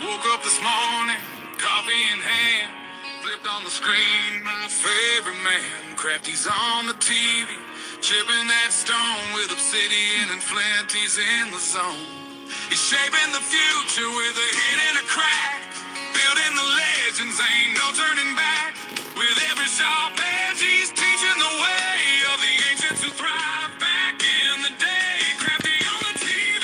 Woke up this morning, coffee in hand, flipped on the screen, my favorite man. Crafty's on the TV, chipping that stone with obsidian and flint, he's in the zone. He's shaping the future with a hit and a crack, building the legends, ain't no turning back. With every sharp edge, he's teaching the way of the ancients who thrived back in the day. Crafty on the TV,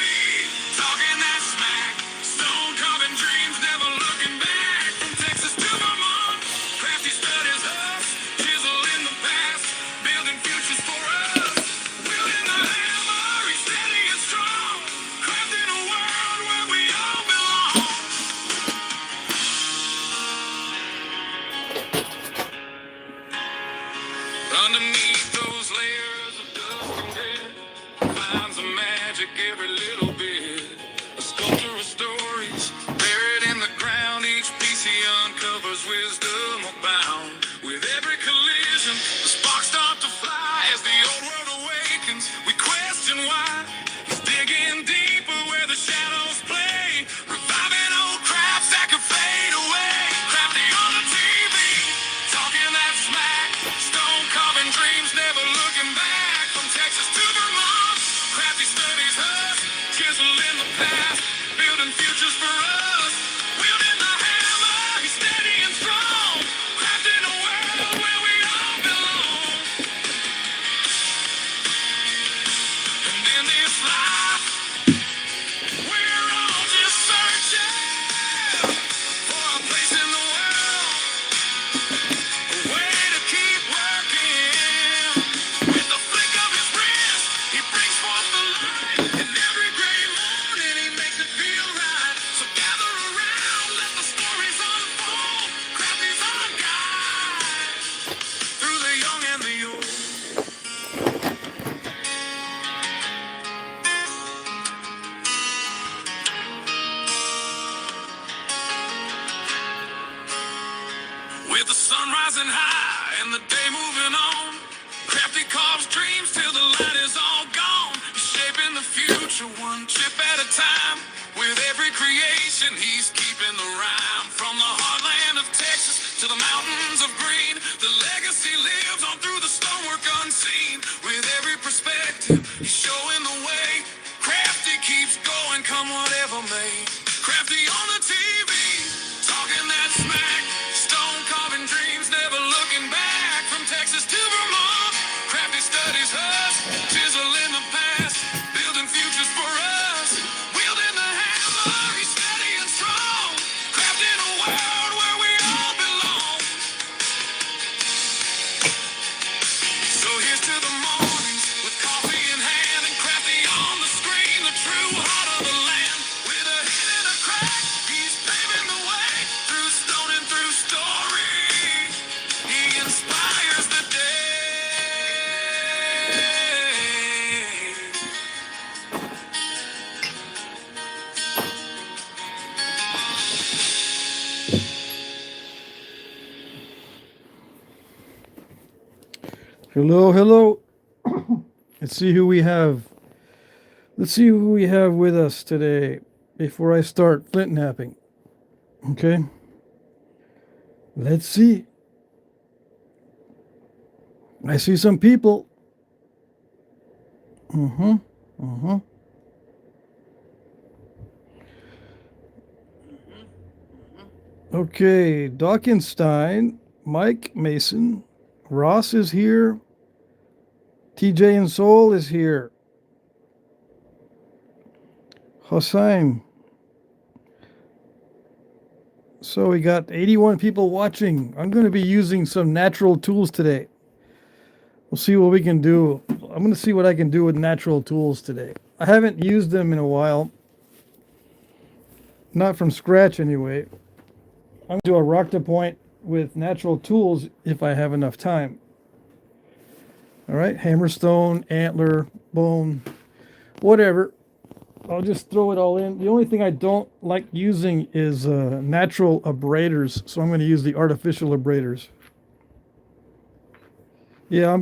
talking that smack, stone carving dreams, never looking back. From Texas to Vermont, Crafty studies us, chisel in the past, building futures for us. Wielding the hammer, he's steady and strong, crafting a world where we all belong. Underneath those layers of dust and grit, finds a magic every little bit. A sculpture of stories buried in the ground. Each piece he uncovers wisdom abound. With every collision, the sparks start to fly. As the old world awakens, we question why. He's digging deeper where the shadows play, reviving old crafts that could fade away. Crafty on the TV, talking that smack, stone carving dreams, never looking back. From Texas to Vermont, Crafty studies us, chisel in the past, building futures for us. Wielding the hammer, he's steady and strong, crafting a world where we all belong. And in this life, we're all just searching for a place in the world, a way to keep working. With the flick of his wrist, he brings forth the light. And every gray morning, he makes it feel right. So gather around, let the stories unfold. Crafty's our guide through the young and the old. With the sun rising high and the day moving on, Crafty carves dreams till the light is all gone. He's shaping the future one chip at a time. With every creation, he's keeping the rhyme. From the heartland of Texas to the mountains of green, the legacy lives on through the stonework unseen. With every perspective, he's showing the way. Crafty keeps going, come whatever may. Crafty on the TV, talking that smack, stone carving dreams, never looking back. From Texas to Vermont, Crafty studies us, chisel in the past, building futures for us. Wielding the hammer, he's steady and strong, crafting a world where we all belong. So here's to the mornings with coffee in hand and Crafty on the screen, the true heart of the land. With a hit and a crack, he's paving the way through stone and through story. He inspires the day. Hello, hello. Let's see who we have. Let's see who we have with us today before I start flint napping. Okay. Let's see. I see some people. Okay, Dawkinstein, Mike Mason, Ross is here. TJ and Soul is here. Hossein. So we got 81 people watching. I'm going to be using some natural tools today. We'll see what we can do. I'm going to see what I can do with natural tools today. I haven't used them in a while. Not from scratch anyway. I'm going to do a rock to point with natural tools if I have enough time. All right, hammerstone, antler, bone, whatever. I'll just throw it all in. The only thing I don't like using is natural abraders, so I'm going to use the artificial abraders. Yeah,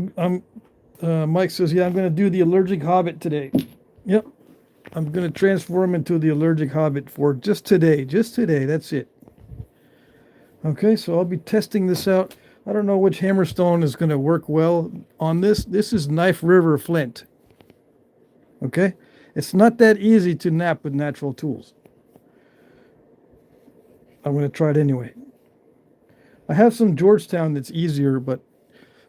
Mike says, yeah, I'm going to do the allergic hobbit today. Yep, I'm going to transform into the allergic hobbit for just today. Just today. That's it. Okay, so I'll be testing this out. I don't know which hammerstone is going to work well on this. This is Knife River Flint. Okay? It's not that easy to knap with natural tools. I'm going to try it anyway. I have some Georgetown that's easier, but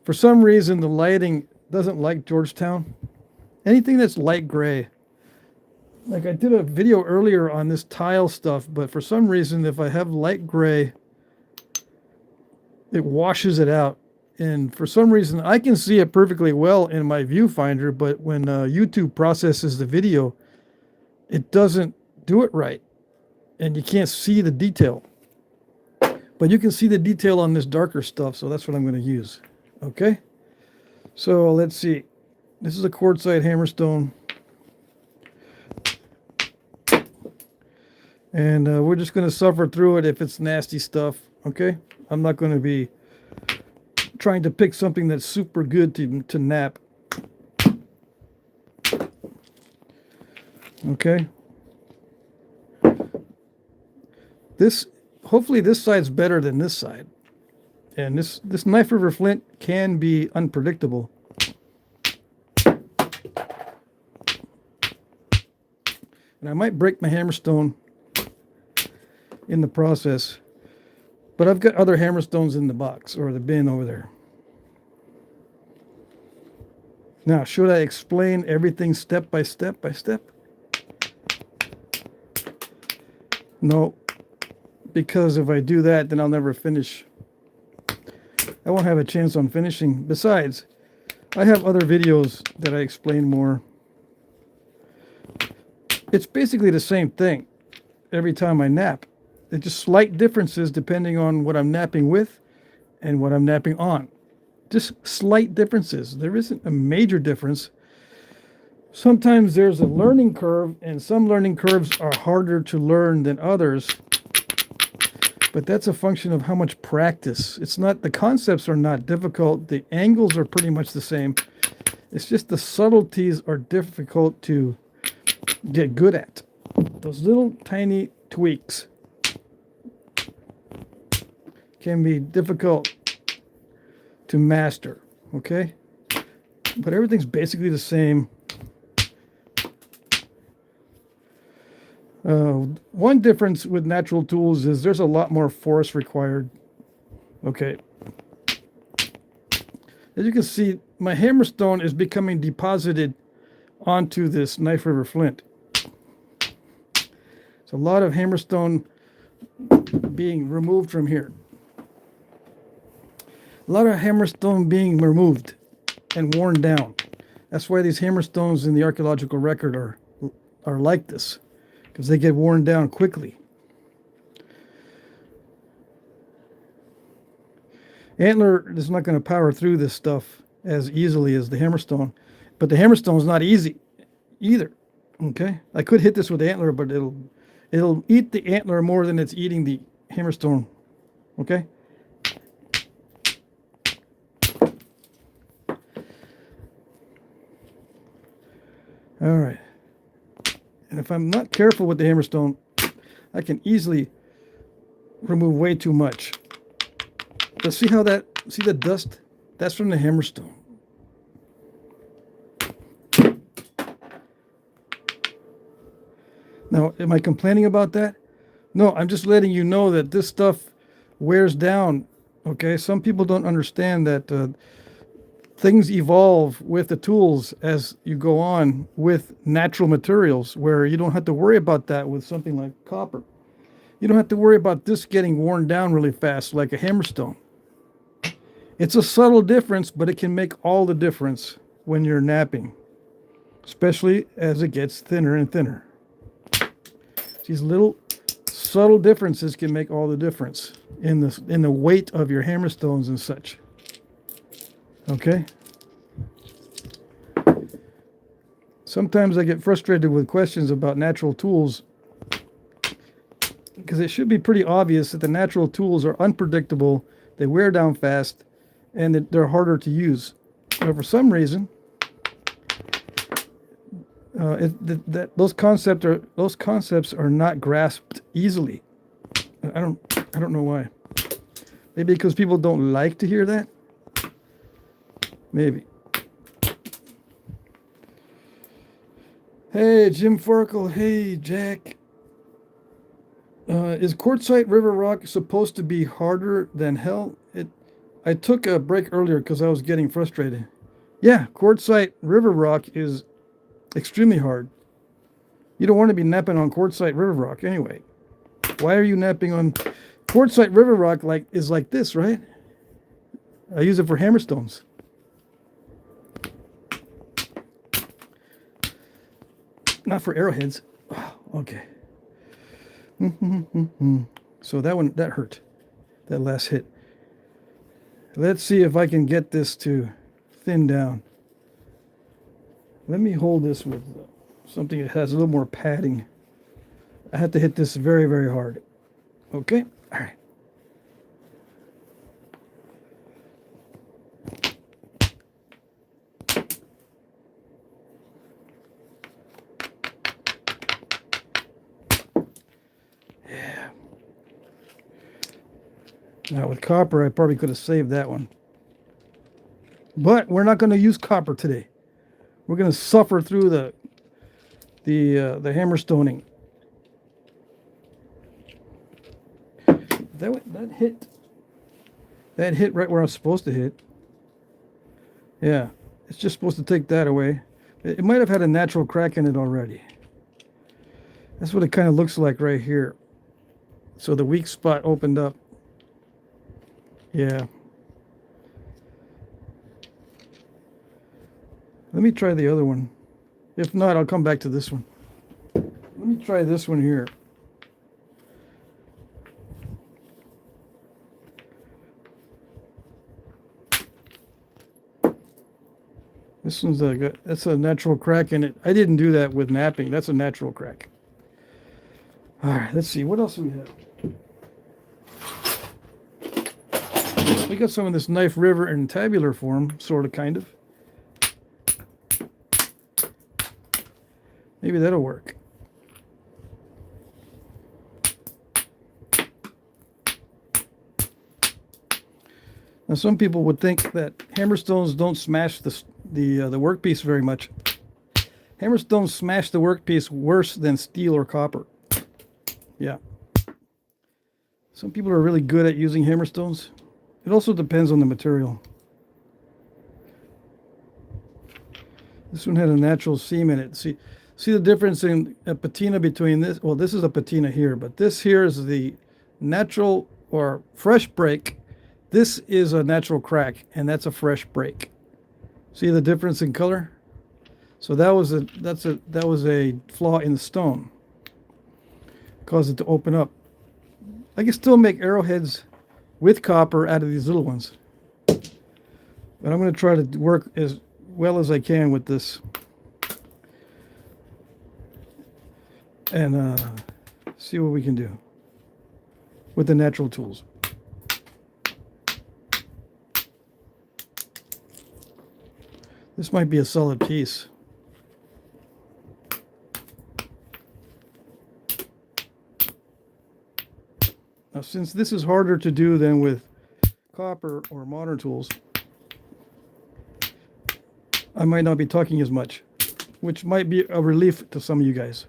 for some reason the lighting doesn't like Georgetown. Anything that's light gray. Like I did a video earlier on this tile stuff, but for some reason if I have light gray, it washes it out. And for some reason I can see it perfectly well in my viewfinder, but when YouTube processes the video, it doesn't do it right. And you can't see the detail. But you can see the detail on this darker stuff, so that's what I'm going to use. Okay? So let's see. This is a quartzite hammerstone. And we're just going to suffer through it if it's nasty stuff. Okay? I'm not going to be trying to pick something that's super good to knap. Okay? Hopefully this side's better than this side. And this Knife River Flint can be unpredictable. And I might break my hammerstone in the process. But I've got other hammerstones in the box or the bin over there. Now, should I explain everything step by step by step? No. Because if I do that, then I'll never finish. I won't have a chance on finishing. Besides, I have other videos that I explain more. It's basically the same thing every time I knap. It's just slight differences depending on what I'm knapping with and what I'm knapping on. Just slight differences. There isn't a major difference. Sometimes there's a learning curve, and some learning curves are harder to learn than others. But that's a function of how much practice. It's not, the concepts are not difficult. The angles are pretty much the same. It's just the subtleties are difficult to get good at. Those little tiny tweaks can be difficult to master, okay? But everything's basically the same. One difference with natural tools is there's a lot more force required. Okay. As you can see, my hammerstone is becoming deposited onto this Knife River Flint. It's a lot of hammerstone being removed from here. A lot of hammerstone being removed and worn down. That's why these hammerstones in the archaeological record are like this. Because they get worn down quickly. Antler is not going to power through this stuff as easily as the hammerstone. But the hammerstone is not easy either. Okay? I could hit this with the Antler, but it'll eat the Antler more than it's eating the hammerstone. Okay? All right. And if I'm not careful with the hammerstone, I can easily remove way too much. But see how see the dust? That's from the hammerstone. Now, am I complaining about that? No, I'm just letting you know that this stuff wears down. Okay, some people don't understand that things evolve with the tools as you go on with natural materials, where you don't have to worry about that with something like copper. You don't have to worry about this getting worn down really fast like a hammerstone. It's a subtle difference, but it can make all the difference when you're knapping, especially as it gets thinner and thinner. These little subtle differences can make all the difference in the weight of your hammerstones and such. Okay? Sometimes I get frustrated with questions about natural tools because it should be pretty obvious that the natural tools are unpredictable, they wear down fast, and that they're harder to use. But for some reason, those concepts are not grasped easily. I don't know why. Maybe because people don't like to hear that. Maybe. Hey, Jim Farkle. Hey, Jack. Is quartzite river rock supposed to be harder than hell? I took a break earlier because I was getting frustrated. Yeah, quartzite river rock is extremely hard. You don't want to be napping on quartzite river rock anyway. Why are you napping on quartzite river rock? Is like this, right? I use it for hammerstones. Not for arrowheads. Oh, okay. So that hurt. That last hit. Let's see if I can get this to thin down. Let me hold this with something that has a little more padding. I have to hit this very, very hard. Okay? All right. Yeah. Now with copper, I probably could have saved that one. But we're not going to use copper today. We're going to suffer through the hammerstoning. That hit right where I was supposed to hit. Yeah, it's just supposed to take that away. It might have had a natural crack in it already. That's what it kind of looks like right here. So the weak spot opened up. Yeah. Let me try the other one. If not, I'll come back to this one. Let me try this one here. This one's that's a natural crack in it. I didn't do that with napping. That's a natural crack. All right, let's see. What else do we have? We got some of this knife river in tabular form, sort of, kind of. Maybe that'll work. Now, some people would think that hammerstones don't smash the workpiece very much. Hammerstones smash the workpiece worse than steel or copper. Yeah. Some people are really good at using hammerstones. It also depends on the material. This one had a natural seam in it. See the difference in a patina between this? Well, this is a patina here, but this here is the natural or fresh break. This is a natural crack, and that's a fresh break. See the difference in color? So that was a flaw in the stone. Caused it to open up. I can still make arrowheads with copper out of these little ones. But I'm going to try to work as well as I can with this. And see what we can do with the natural tools. This might be a solid piece. Now, since this is harder to do than with copper or modern tools, I might not be talking as much, which might be a relief to some of you guys.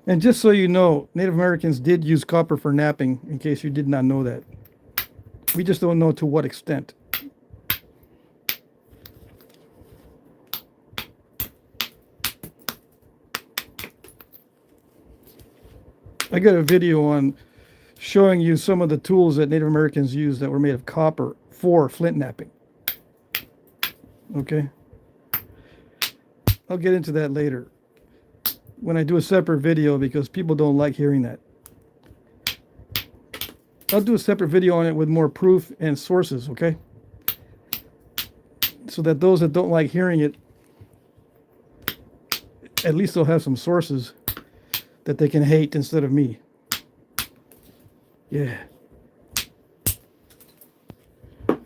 And just so you know, Native Americans did use copper for knapping, in case you did not know that. We just don't know to what extent. I got a video on showing you some of the tools that Native Americans used that were made of copper for flint knapping. Okay? I'll get into that later when I do a separate video because people don't like hearing that. I'll do a separate video on it with more proof and sources, okay? So that those that don't like hearing it, at least they'll have some sources that they can hate instead of me. Yeah. All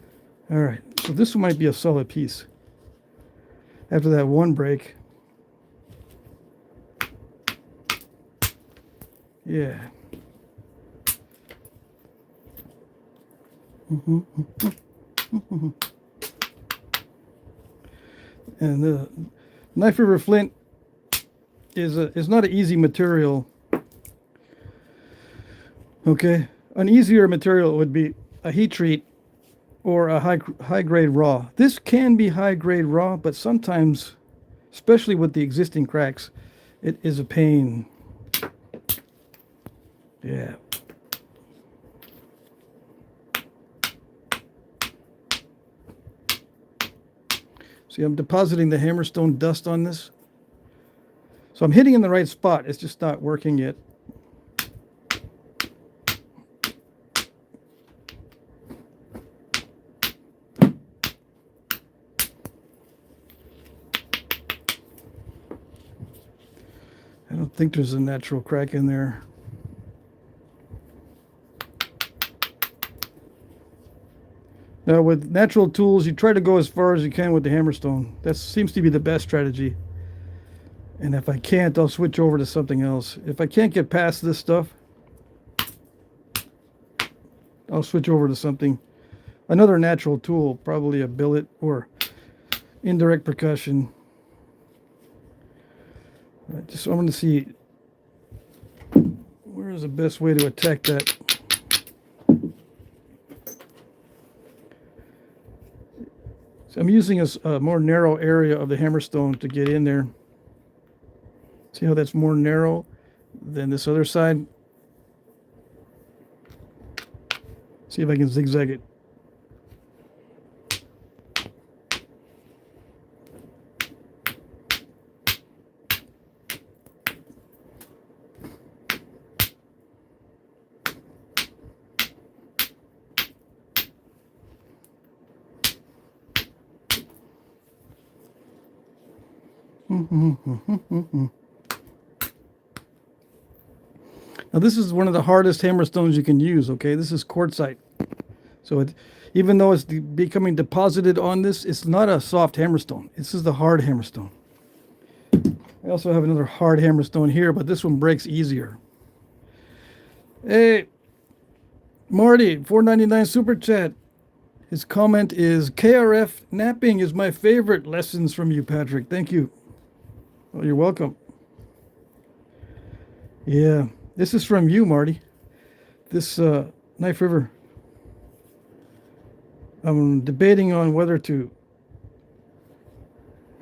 right, so this might be a solid piece. after that one break. Yeah. And the Knife River Flint is not an easy material. Okay, an easier material would be a heat treat or a high grade raw. This can be high grade raw, but sometimes, especially with the existing cracks, it is a pain. Yeah. See, I'm depositing the hammerstone dust on this. So I'm hitting in the right spot. It's just not working yet. I don't think there's a natural crack in there. Now with natural tools, you try to go as far as you can with the hammerstone. That seems to be the best strategy. And if I can't, I'll switch over to something else. If I can't get past this stuff, I'll switch over to something. Another natural tool, probably a billet or indirect percussion. Just I want to see where is the best way to attack that. So I'm using a more narrow area of the hammerstone to get in there. See how that's more narrow than this other side? See if I can zigzag it. Now this is one of the hardest hammerstones you can use, okay? This is quartzite. So even though it's becoming deposited on this, it's not a soft hammerstone. This is the hard hammerstone. I also have another hard hammerstone here, but this one breaks easier. Hey, Marty, $4.99 super chat. His comment is, KRF Knapping is my favorite. Lessons from you, Patrick. Thank you. Well, you're welcome. Yeah, this is from you, Marty. This Knife River. I'm debating on whether to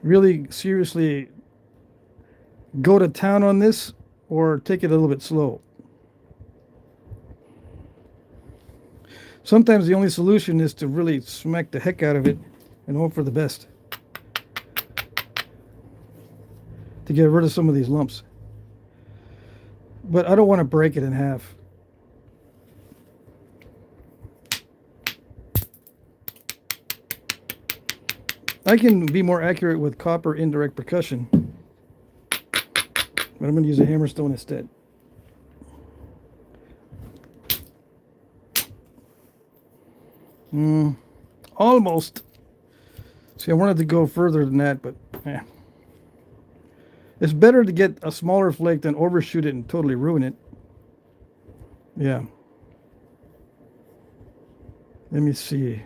really seriously go to town on this or take it a little bit slow. Sometimes the only solution is to really smack the heck out of it and hope for the best to get rid of some of these lumps. But I don't want to break it in half. I can be more accurate with copper indirect percussion, but I'm going to use a hammerstone instead. Almost. See, I wanted to go further than that, but yeah. It's better to get a smaller flake than overshoot it and totally ruin it. Yeah. Let me see.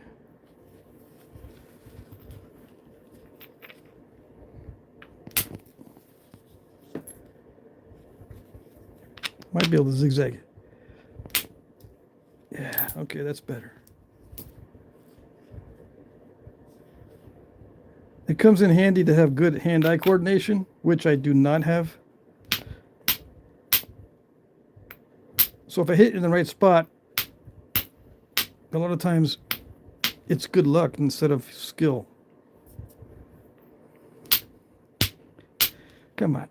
Might be able to zigzag it. Yeah, okay, that's better. It comes in handy to have good hand-eye coordination, which I do not have. So if I hit in the right spot, a lot of times it's good luck instead of skill. Come on.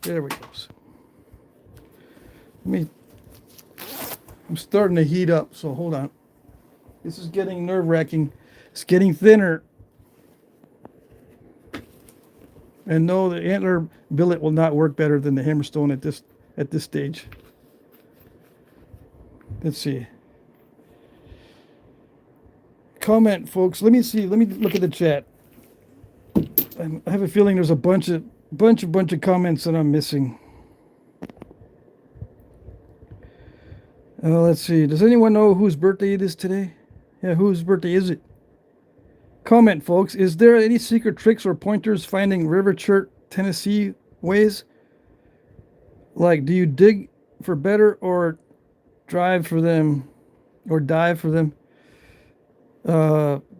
There we go. I'm starting to heat up, so hold on. This is getting nerve-wracking. It's getting thinner. And no, the Antler billet will not work better than the hammerstone at this stage. Let's see. Comment, folks. Let me see. Let me look at the chat. I have a feeling there's a bunch of comments that I'm missing. Let's see. Does anyone know whose birthday it is today? Yeah, whose birthday is it? Comment, folks. Is there any secret tricks or pointers finding river chert Tennessee ways? Like, do you dig for better or drive for them or dive for them?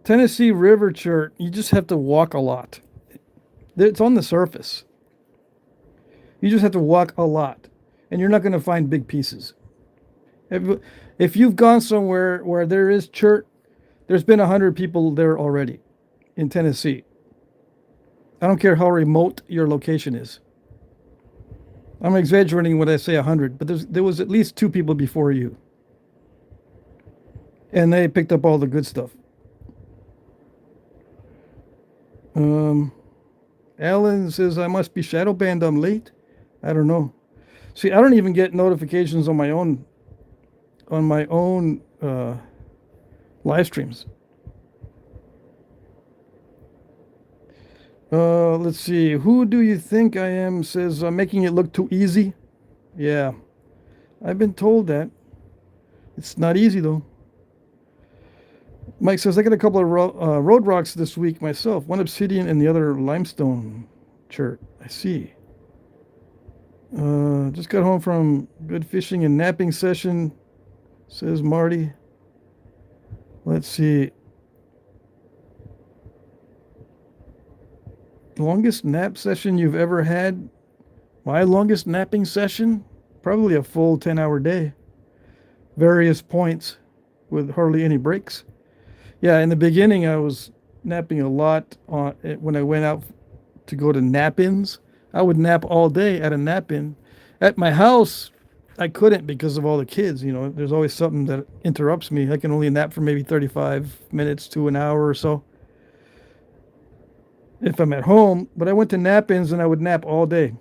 Tennessee river chert, you just have to walk a lot. It's on the surface. You just have to walk a lot, and you're not going to find big pieces. If you've gone somewhere where there is chert, there's been 100 people there already in Tennessee. I don't care how remote your location is. I'm exaggerating when I say 100, but there was at least 2 people before you. And they picked up all the good stuff. Alan says, I must be shadow banned, I'm late. I don't know. See, I don't even get notifications on my own live streams. Let's see. Who do you think I am? Says, I'm making it look too easy. Yeah. I've been told that. It's not easy, though. Mike says, I got a couple of road rocks this week myself. One obsidian and the other limestone chert. I see. Just got home from good fishing and napping session, says Marty. Let's see. Longest nap session you've ever had? My longest napping session? Probably a full 10-hour day. Various points with hardly any breaks. Yeah, in the beginning I was napping a lot when I went out to go to nap-ins. I would nap all day at a nap-in. At my house, I couldn't because of all the kids. You know, there's always something that interrupts me. I can only nap for maybe 35 minutes to an hour or so if I'm at home. But I went to nap-ins and I would nap all day.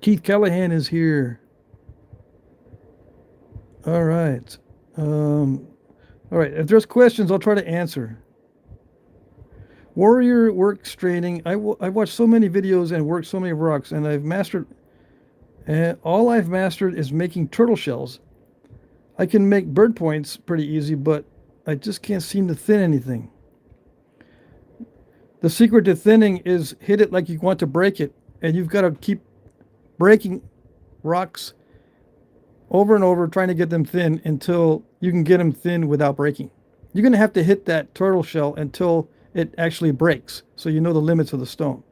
Keith Callahan is here. All right. All right, if there's questions, I'll try to answer. Warrior works training. I've watched so many videos and worked so many rocks, and I've mastered. All I've mastered is making turtle shells. I can make bird points pretty easy, but I just can't seem to thin anything. The secret to thinning is hit it like you want to break it, and you've got to keep breaking rocks over and over, trying to get them thin until you can get them thin without breaking. You're going to have to hit that turtle shell until it actually breaks, so you know the limits of the stone.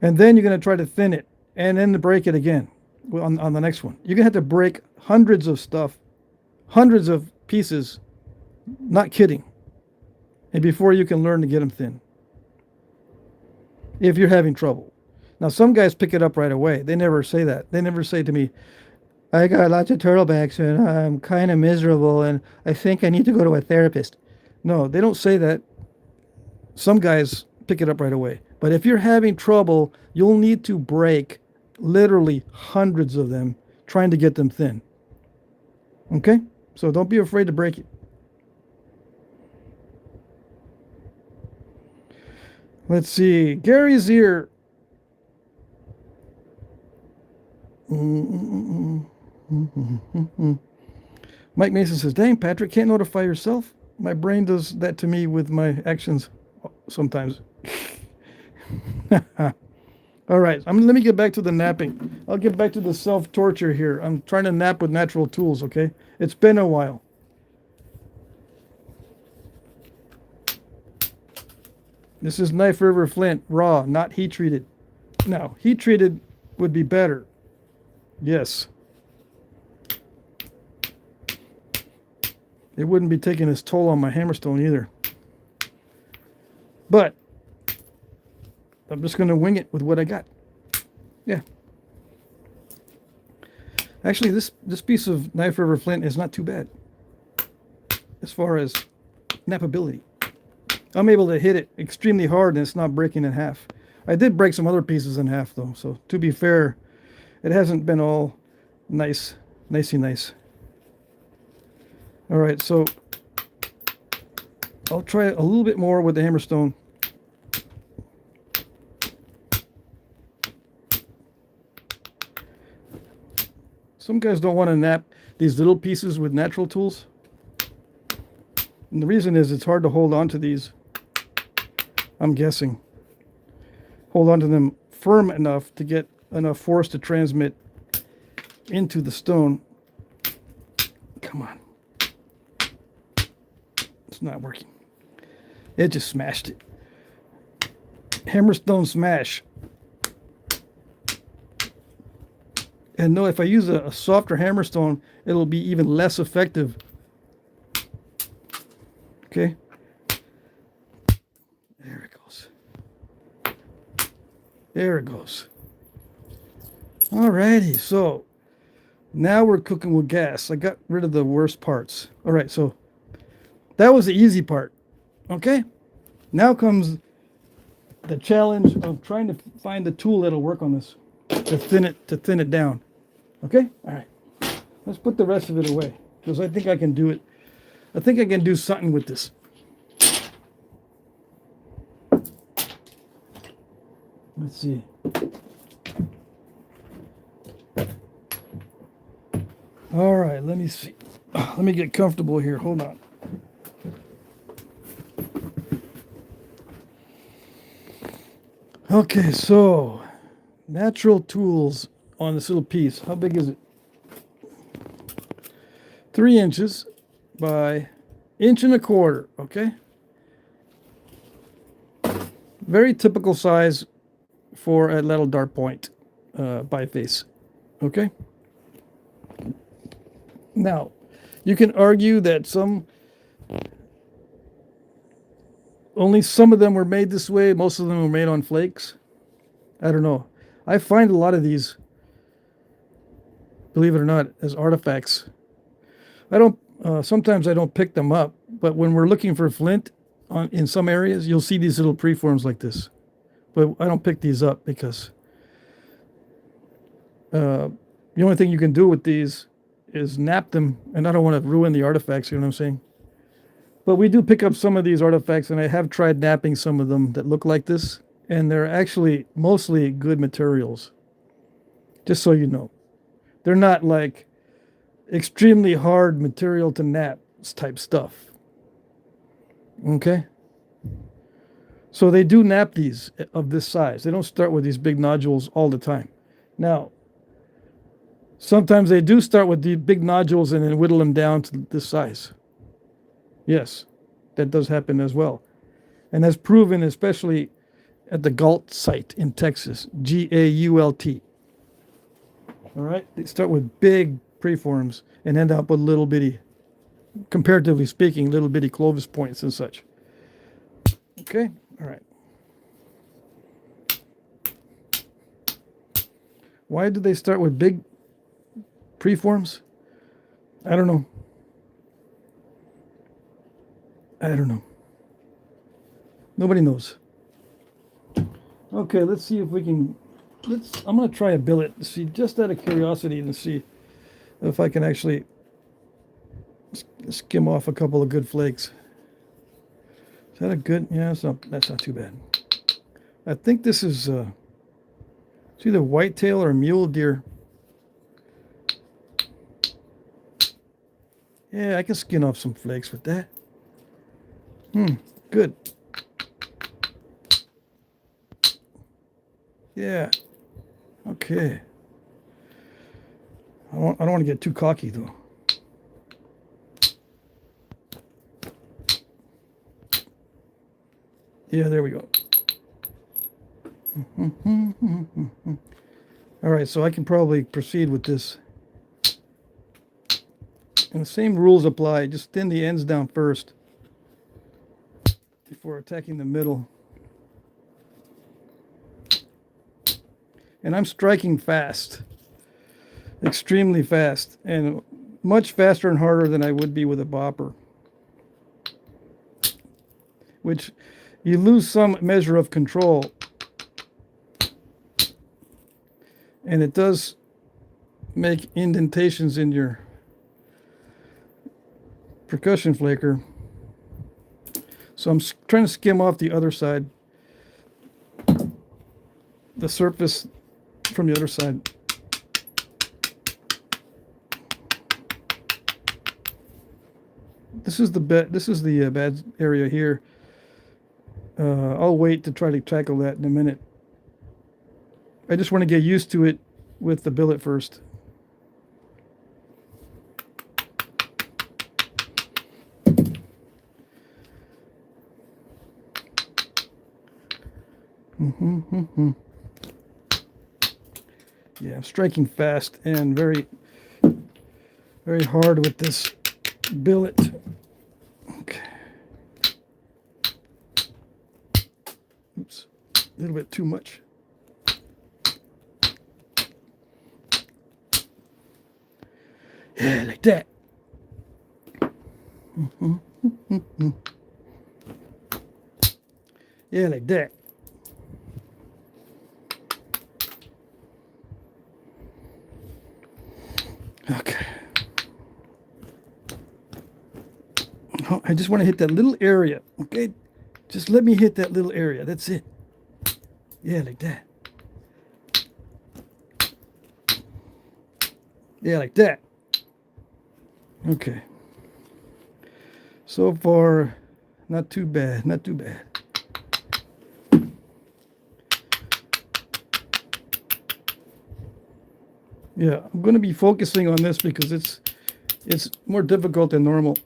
And then you're going to try to thin it, and then to break it again on the next one. You're going to have to break hundreds of stuff, hundreds of pieces, not kidding, and before you can learn to get them thin. If you're having trouble. Now, some guys pick it up right away. They never say that. They never say to me, I got lots of turtlebacks and I'm kind of miserable and I think I need to go to a therapist. No, they don't say that. Some guys pick it up right away. But if you're having trouble, you'll need to break literally hundreds of them trying to get them thin. Okay? So don't be afraid to break it. Let's see. Gary's here. Mike Mason says, dang, Patrick, can't notify yourself? My brain does that to me with my actions sometimes. All right, let me get back to the napping. I'll get back to the self-torture here. I'm trying to nap with natural tools, okay? It's been a while. This is Knife River Flint, raw, not heat-treated. Now, heat-treated would be better. Yes. It wouldn't be taking its toll on my hammerstone either. But I'm just going to wing it with what I got. Yeah. Actually, this piece of Knife River Flint is not too bad as far as knappability. I'm able to hit it extremely hard and it's not breaking in half. I did break some other pieces in half though, so to be fair, it hasn't been all nicey nice. All right, so I'll try a little bit more with the hammerstone. Some guys don't want to knap these little pieces with natural tools. And the reason is it's hard to hold on to these, I'm guessing. Hold on to them firm enough to get enough force to transmit into the stone. Come on. It's not working. It just smashed it. Hammerstone smash. And no, if I use a softer hammerstone, it'll be even less effective. Okay. There it goes. There it goes. Alrighty, so now we're cooking with gas. I got rid of the worst parts. All right, so that was the easy part. Okay. Now comes the challenge of trying to find the tool that'll work on this to thin it down. Okay? All right. Let's put the rest of it away because I think I can do it. I think I can do something with this. Let's see. All right, let me see. Let me get comfortable here. Hold on. Okay, so natural tools on this little piece. How big is it? 3 inches by 1.25 inches. Okay. Very typical size for a little dart point biface. Okay. Now, you can argue that only some of them were made this way. Most of them were made on flakes. I don't know. I find a lot of these, believe it or not, as artifacts. Sometimes I don't pick them up, but when we're looking for flint in some areas, you'll see these little preforms like this. But I don't pick these up because the only thing you can do with these is knap them, and I don't want to ruin the artifacts, you know what I'm saying? But we do pick up some of these artifacts, and I have tried knapping some of them that look like this, and they're actually mostly good materials. Just so you know. They're not like extremely hard material to knap type stuff. Okay? So they do knap these of this size. They don't start with these big nodules all the time. Now, sometimes they do start with the big nodules and then whittle them down to this size. Yes, that does happen as well. And that's proven especially at the Galt site in Texas, Gault. All right, they start with big preforms and end up with little bitty, comparatively speaking, little bitty Clovis points and such. Okay, all right. Why do they start with big preforms? I don't know. I don't know. Nobody knows. Okay, let's see if we can. I'm going to try a billet to see, just out of curiosity, and see if I can actually skim off a couple of good flakes. Is that a good? Yeah, that's not too bad. I think this is it's either whitetail or mule deer. Yeah, I can skin off some flakes with that. Good. Yeah. Okay. I don't want to get too cocky though. Yeah, there we go. All right, so I can probably proceed with this. And the same rules apply. Just thin the ends down first before attacking the middle. And I'm striking fast, extremely fast, and much faster and harder than I would be with a bopper, which you lose some measure of control, and it does make indentations in your percussion flaker. So I'm trying to skim off the other side, the surface from the other side. This is the bad area here. I'll wait to try to tackle that in a minute. I just want to get used to it with the billet first. Yeah, I'm striking fast and very, very hard with this billet. Okay. Oops, a little bit too much. Yeah, like that. Yeah, like that. Okay. Oh, I just want to hit that little area. Okay. Just let me hit that little area. That's it. Yeah, like that. Yeah, like that. Okay. So far, not too bad. Not too bad. Yeah, I'm going to be focusing on this because it's more difficult than normal.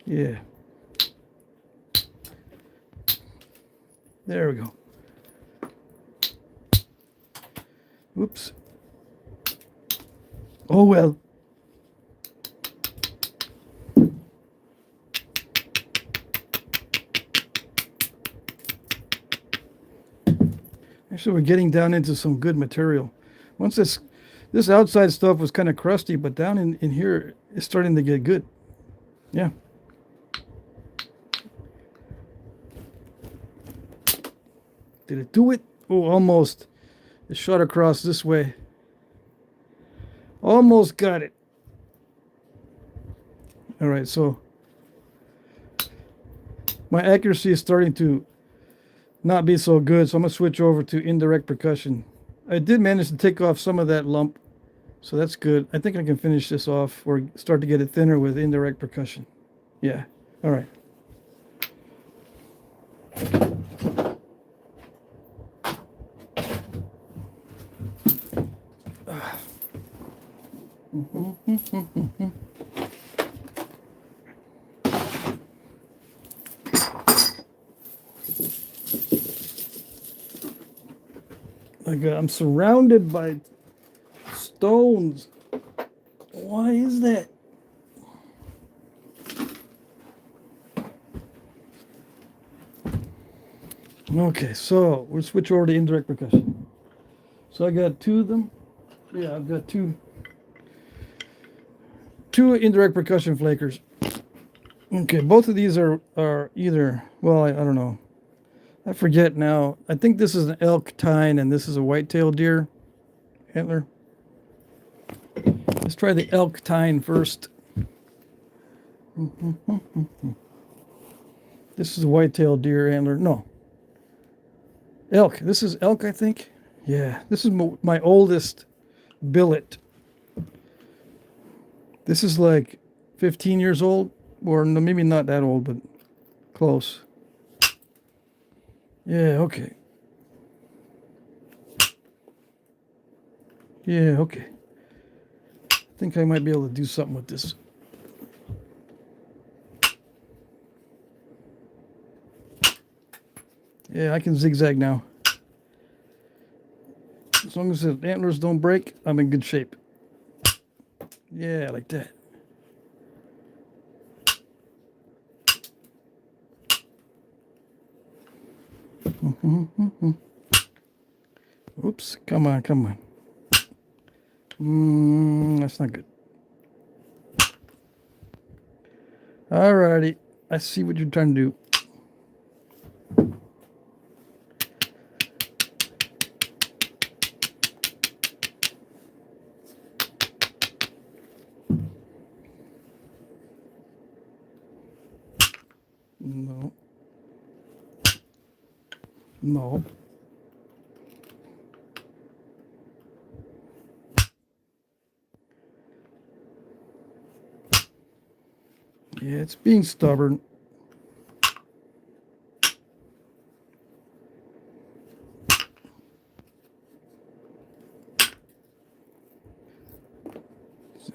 Yeah. There we go. Whoops. Oh well. Actually, we're getting down into some good material. Once this outside stuff was kind of crusty, but down in here it's starting to get good. Yeah. Did it do it? Oh, almost. It shot across this way. Almost got it. All right, so my accuracy is starting to not be so good, so I'm going to switch over to indirect percussion. I did manage to take off some of that lump, so that's good. I think I can finish this off or start to get it thinner with indirect percussion. Yeah, all right. I'm surrounded by stones. Why is that? Okay, so we'll switch over to indirect percussion. So I got two of them. Yeah, I've got two indirect percussion flakers. Okay, both of these are either, well, I don't know. I forget now. I think this is an elk tine and this is a white-tailed deer antler. Let's try the elk tine first. This is a white-tailed deer antler. No. Elk. This is elk, I think. Yeah, this is my oldest billet. This is like 15 years old, or no, maybe not that old, but close. Yeah, okay. Yeah, okay. I think I might be able to do something with this. Yeah, I can zigzag now. As long as the antlers don't break, I'm in good shape. Yeah, like that. Oops, come on, come on. That's not good. Alrighty, I see what you're trying to do. No. No. Yeah, it's being stubborn.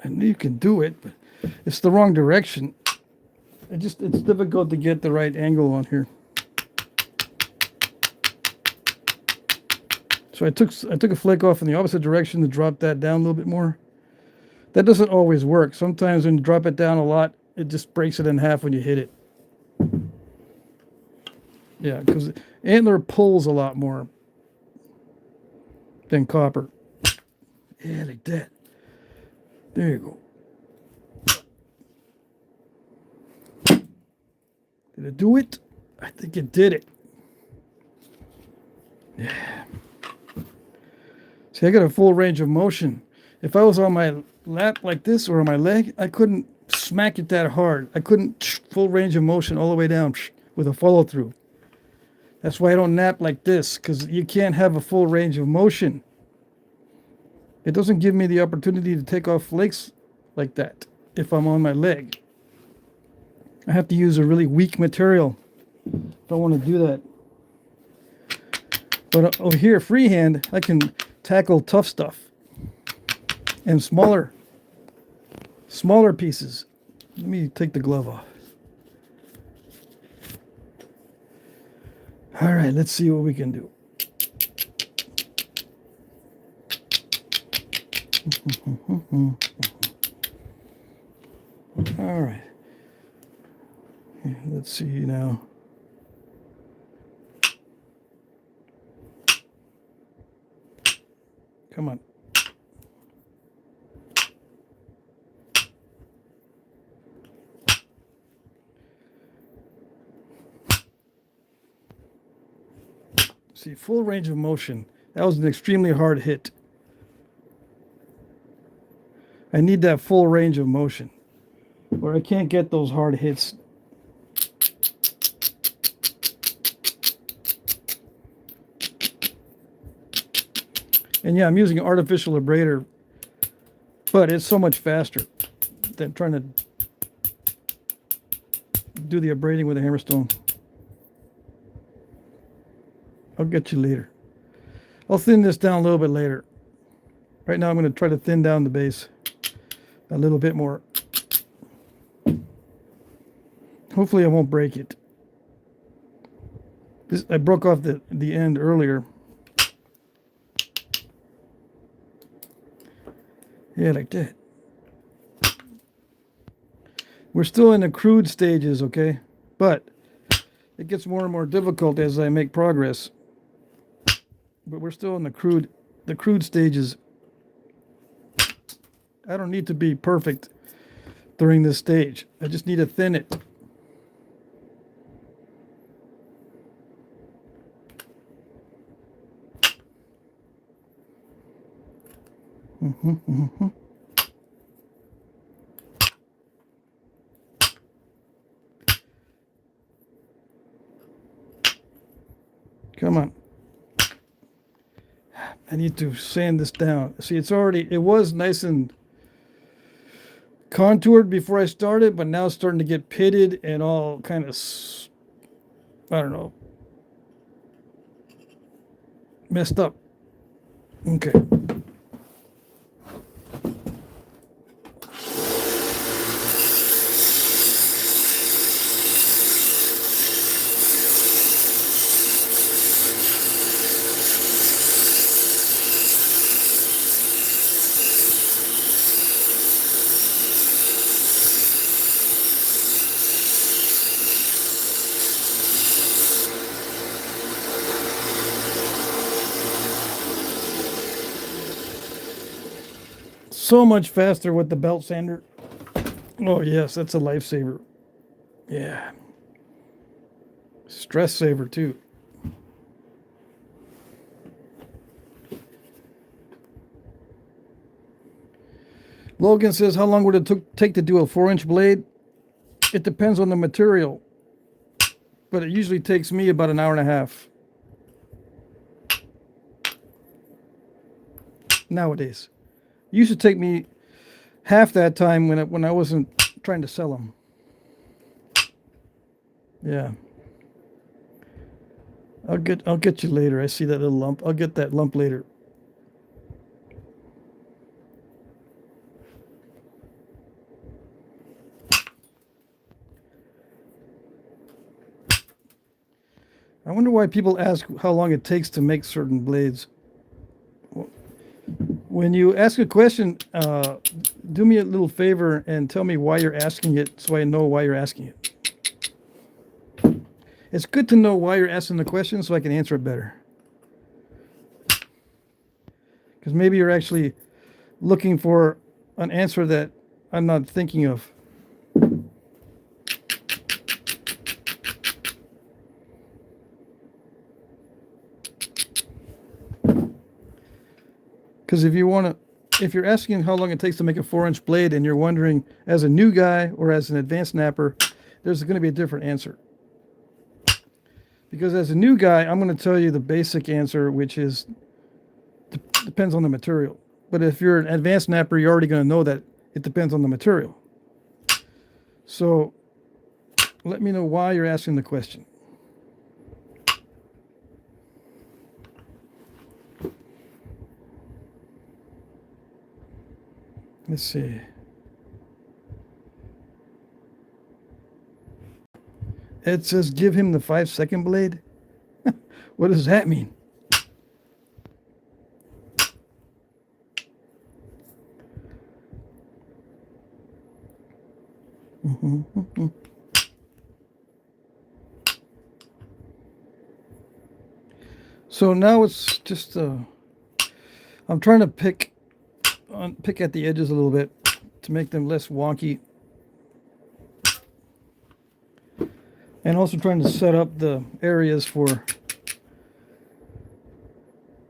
I knew you can do it, but it's the wrong direction. It's difficult to get the right angle on here. So I took a flake off in the opposite direction to drop that down a little bit more. That doesn't always work. Sometimes when you drop it down a lot, it just breaks it in half when you hit it. Yeah, because Antler pulls a lot more than copper. Yeah, like that. There you go. Did it do it? I think it did it. Yeah. See, I got a full range of motion. If I was on my lap like this or on my leg, I couldn't smack it that hard. I couldn't full range of motion all the way down with a follow through. That's why I don't nap like this, because you can't have a full range of motion. It doesn't give me the opportunity to take off flakes like that if I'm on my leg. I have to use a really weak material if I want to do that. But over here, freehand, I can tackle tough stuff and smaller pieces. Let me take the glove off. All right, let's see what we can do. All right. Let's see now. Come on. See, full range of motion. That was an extremely hard hit. I need that full range of motion, or I can't get those hard hits. And yeah, I'm using an artificial abrader, but it's so much faster than trying to do the abrading with a hammerstone. I'll get you later. I'll thin this down a little bit later. Right now I'm going to try to thin down the base a little bit more. Hopefully I won't break it. I broke off the end earlier. Yeah, like that. We're still in the crude stages, okay? But it gets more and more difficult as I make progress. But we're still in the crude stages. I don't need to be perfect during this stage. I just need to thin it. Come on. I need to sand this down. See, it was nice and contoured before I started, but now it's starting to get pitted and all kind of, I don't know, messed up. Okay. So much faster with the belt sander. Oh yes, that's a lifesaver. Yeah. Stress saver too. Logan says, how long would it take to do a 4-inch blade? It depends on the material. but it usually takes me about an hour and a half nowadays. It used to take me half that time when I wasn't trying to sell them. Yeah. I'll get you later. I see that little lump. I'll get that lump later. I wonder why people ask how long it takes to make certain blades. When you ask a question, do me a little favor and tell me why you're asking it so I know why you're asking it. It's good to know why you're asking the question so I can answer it better. Because maybe you're actually looking for an answer that I'm not thinking of. Because if you're asking how long it takes to make a 4-inch blade and you're wondering as a new guy or as an advanced napper, there's going to be a different answer. Because as a new guy, I'm going to tell you the basic answer, which is depends on the material. But if you're an advanced napper, you're already going to know that it depends on the material. So let me know why you're asking the question. Let's see. It says give him the 5-second blade. What does that mean? So now it's just I'm trying to pick at the edges a little bit to make them less wonky, and also trying to set up the areas for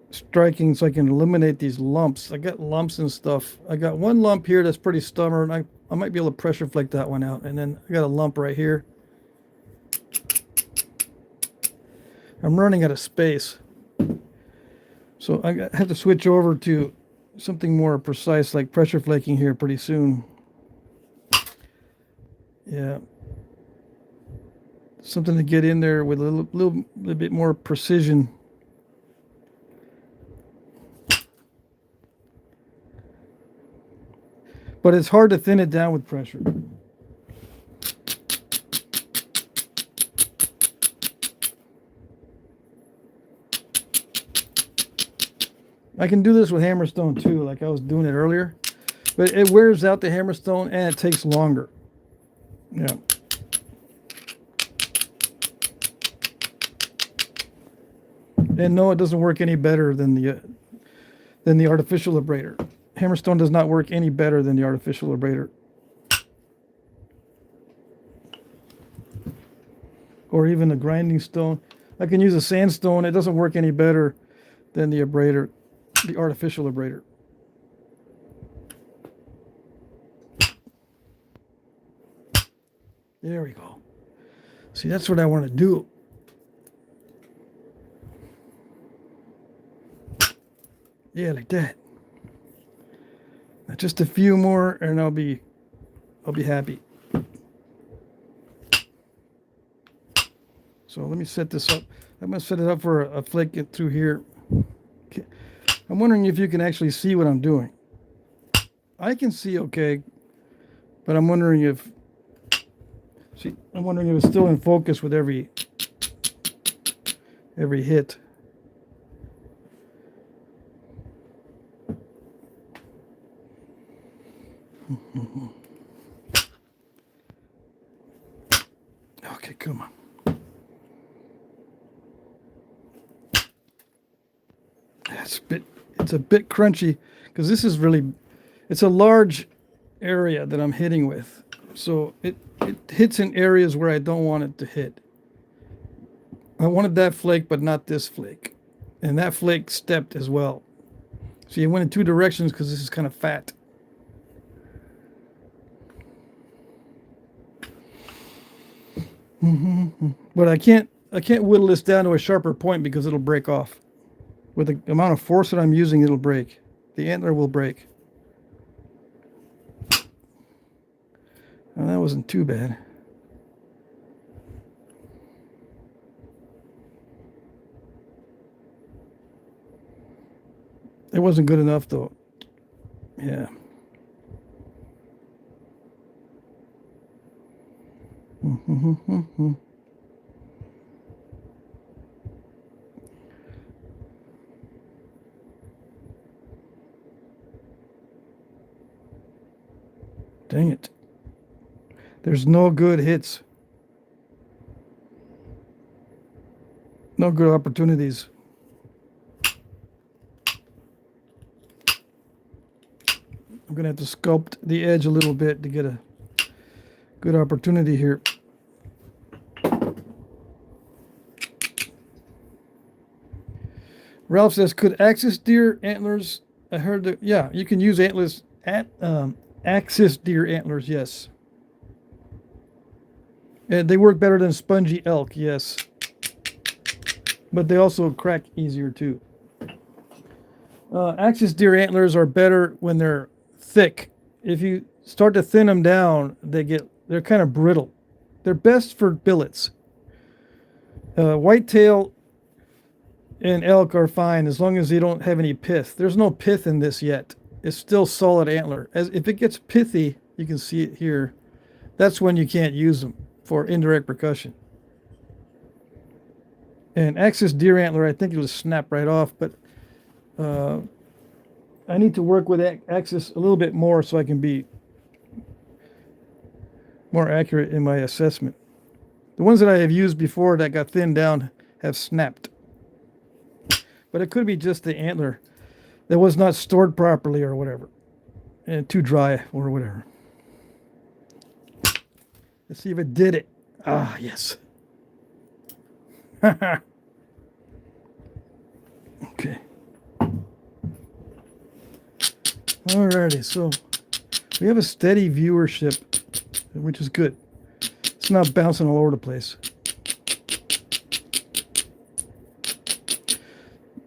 striking so I can eliminate these lumps. I got lumps and stuff. I got one lump here that's pretty stubborn. I might be able to pressure flake that one out, and then I got a lump right here. I'm running out of space, so I have to switch over to something more precise like pressure flaking here pretty soon. Yeah, something to get in there with a little bit more precision. But it's hard to thin it down with pressure. I can do this with hammerstone too, like I was doing it earlier, but it wears out the hammerstone and it takes longer. Yeah. And no, it doesn't work any better than the artificial abrader. Hammerstone does not work any better than the artificial abrader. Or even a grinding stone. I can use a sandstone. It doesn't work any better than the abrader, the artificial abrader. There we go. See, that's what I want to do. Yeah, like that. Now just a few more and I'll be happy. So let me set this up. I'm going to set it up for a flake it through here. Okay. I'm wondering if you can actually see what I'm doing. I can see okay, but I'm wondering if it's still in focus with every hit. Okay, come on. It's a bit crunchy because this is it's a large area that I'm hitting with. So it hits in areas where I don't want it to hit. I wanted that flake, but not this flake. And that flake stepped as well. So you went in two directions because this is kind of fat. But I can't whittle this down to a sharper point because it'll break off. With the amount of force that I'm using, it'll break. The antler will break. Well, that wasn't too bad. It wasn't good enough though. Yeah. Dang it. There's no good hits. No good opportunities. I'm going to have to sculpt the edge a little bit to get a good opportunity here. Ralph says, could axis deer antlers, I heard that, yeah, you can use antlers at axis deer antlers, yes. And they work better than spongy elk, yes. But they also crack easier too. Axis deer antlers are better when they're thick. If you start to thin them down, they're kind of brittle. They're best for billets. Whitetail and elk are fine as long as they don't have any pith. There's no pith in this yet. It's still solid antler. If it gets pithy, you can see it here. That's when you can't use them for indirect percussion. And axis deer antler, I think it'll snap right off, but I need to work with axis a little bit more so I can be more accurate in my assessment. The ones that I have used before that got thinned down have snapped. But it could be just the antler that was not stored properly or whatever. And too dry or whatever. Let's see if it did it. Ah, yes. Okay. Alrighty, so we have a steady viewership, which is good. It's not bouncing all over the place.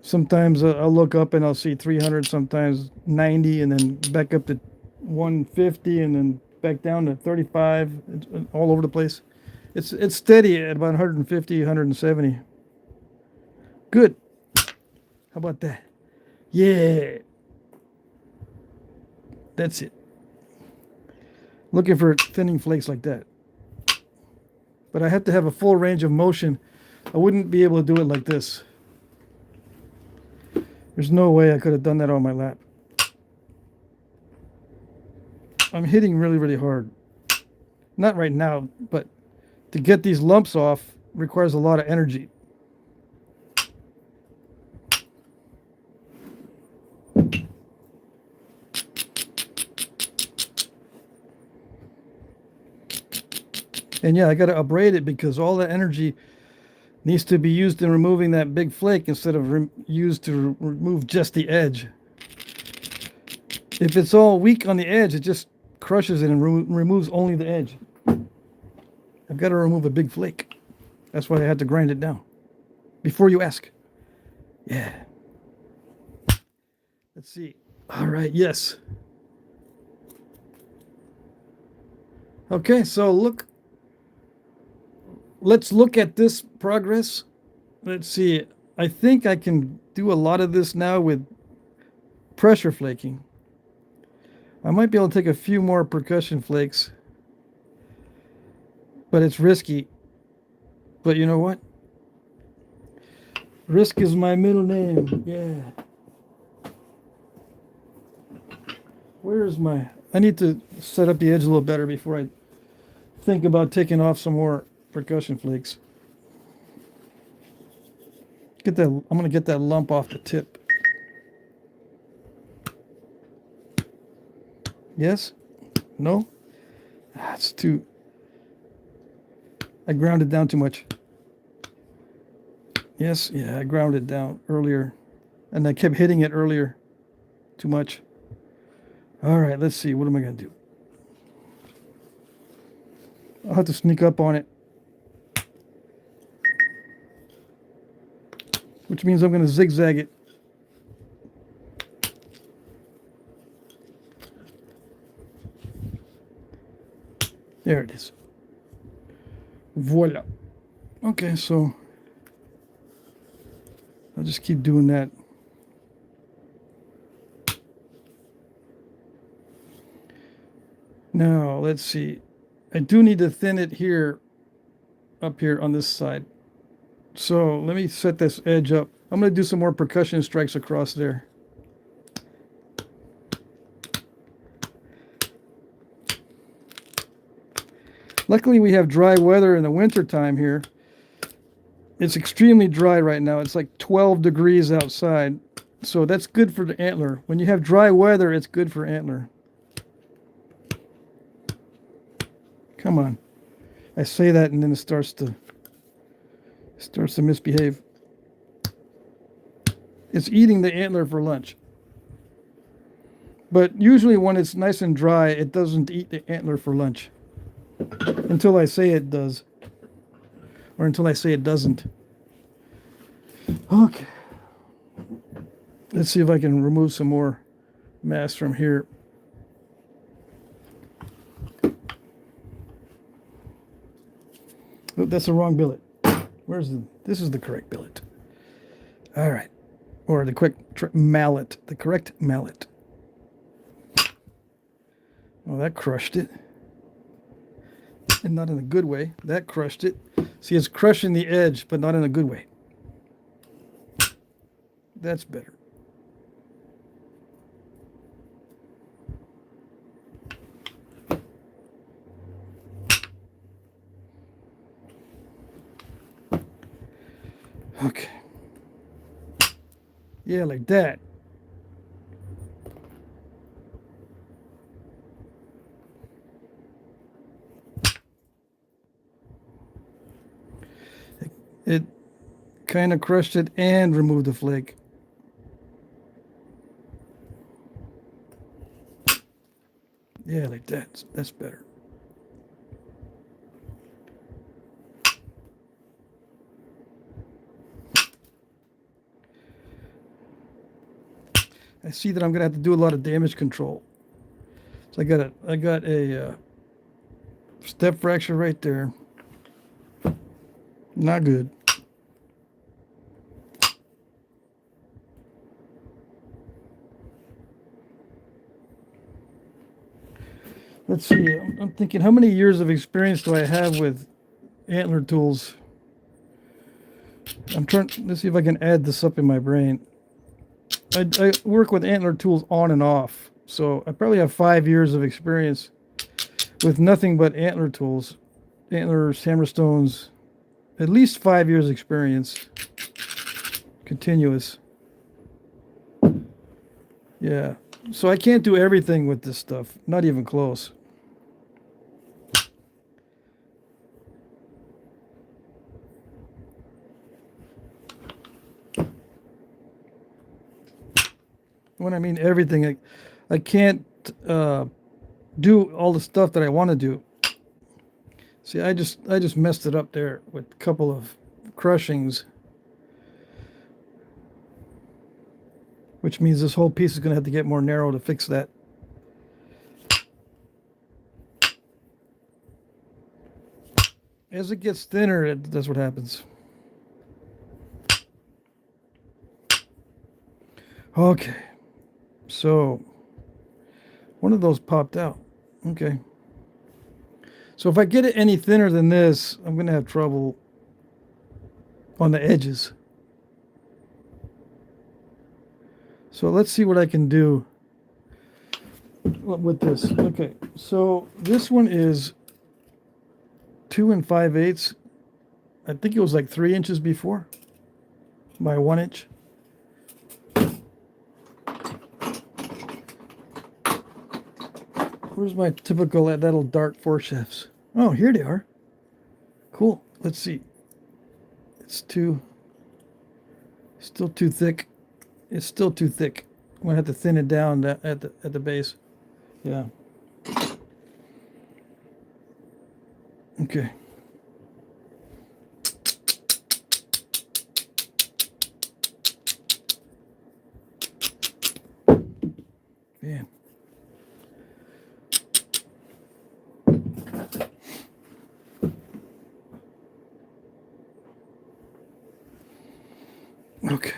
Sometimes I'll look up and I'll see 300, sometimes 90, and then back up to 150, and then back down to 35, all over the place. It's steady at about 150, 170. Good. How about that? Yeah. That's it. Looking for thinning flakes like that. But I have to have a full range of motion. I wouldn't be able to do it like this. There's no way I could have done that on my lap. I'm hitting really, really hard. Not right now, but to get these lumps off requires a lot of energy. And yeah, I got to abrade it because all that energy needs to be used in removing that big flake instead of used to remove just the edge. If it's all weak on the edge, it just crushes it and removes only the edge. I've got to remove a big flake. That's why I had to grind it down. Before you ask. Yeah. Let's see. All right, yes. Okay, so let's look at this progress. Let's see. I think I can do a lot of this now with pressure flaking. I might be able to take a few more percussion flakes, but it's risky. But you know what? Risk is my middle name. Yeah. Where's my... I need to set up the edge a little better before I think about taking off some more percussion flakes. Get that. I'm going to get that lump off the tip. Yes? No? It's too... I ground it down too much. Yes, yeah, I ground it down earlier. And I kept hitting it earlier. Too much. All right, let's see. What am I going to do? I'll have to sneak up on it. which means I'm going to zigzag it. There it is. Voila. Okay, so I'll just keep doing that. Now, let's see. I do need to thin it here, up here on this side. So let me set this edge up. I'm going to do some more percussion strikes across there. Luckily, we have dry weather in the winter time here. It's extremely dry right now. It's like 12 degrees outside. So that's good for the antler. When you have dry weather, it's good for antler. Come on. I say that and then it starts to misbehave. It's eating the antler for lunch. But usually when it's nice and dry, it doesn't eat the antler for lunch. Until I say it does. Or until I say it doesn't. Okay. Let's see if I can remove some more mass from here. Oh, that's the wrong billet. This is the correct billet. All right. Or the correct mallet. The correct mallet. Oh, that crushed it. And not in a good way. That crushed it. See, it's crushing the edge, but not in a good way. That's better. Okay. Yeah, like that. It kind of crushed it and removed the flake. Yeah, like that. That's better. I see that I'm gonna have to do a lot of damage control. So I got a step fracture right there. Not good. Let's see. I'm thinking, how many years of experience do I have with antler tools? Let's see if I can add this up in my brain. I work with antler tools on and off, so I probably have 5 years of experience with nothing but antler tools, antlers, hammerstones. At least 5 years experience, continuous. Yeah, so I can't do everything with this stuff, not even close. When I mean everything, I can't do all the stuff that I want to do. See, I just messed it up there with a couple of crushings, which means this whole piece is going to have to get more narrow to fix that. As it gets thinner, that's what happens. Okay, so one of those popped out. Okay. So if I get it any thinner than this, I'm going to have trouble on the edges. So let's see what I can do with this. Okay, so this one is 2 5/8. I think it was like 3 inches before by 1 inch. Where's my typical that'll dart foreshafts? Oh, here they are. Cool. Let's see. It's still too thick. It's still too thick. I'm gonna have to thin it down at the base. Yeah. Okay. Okay.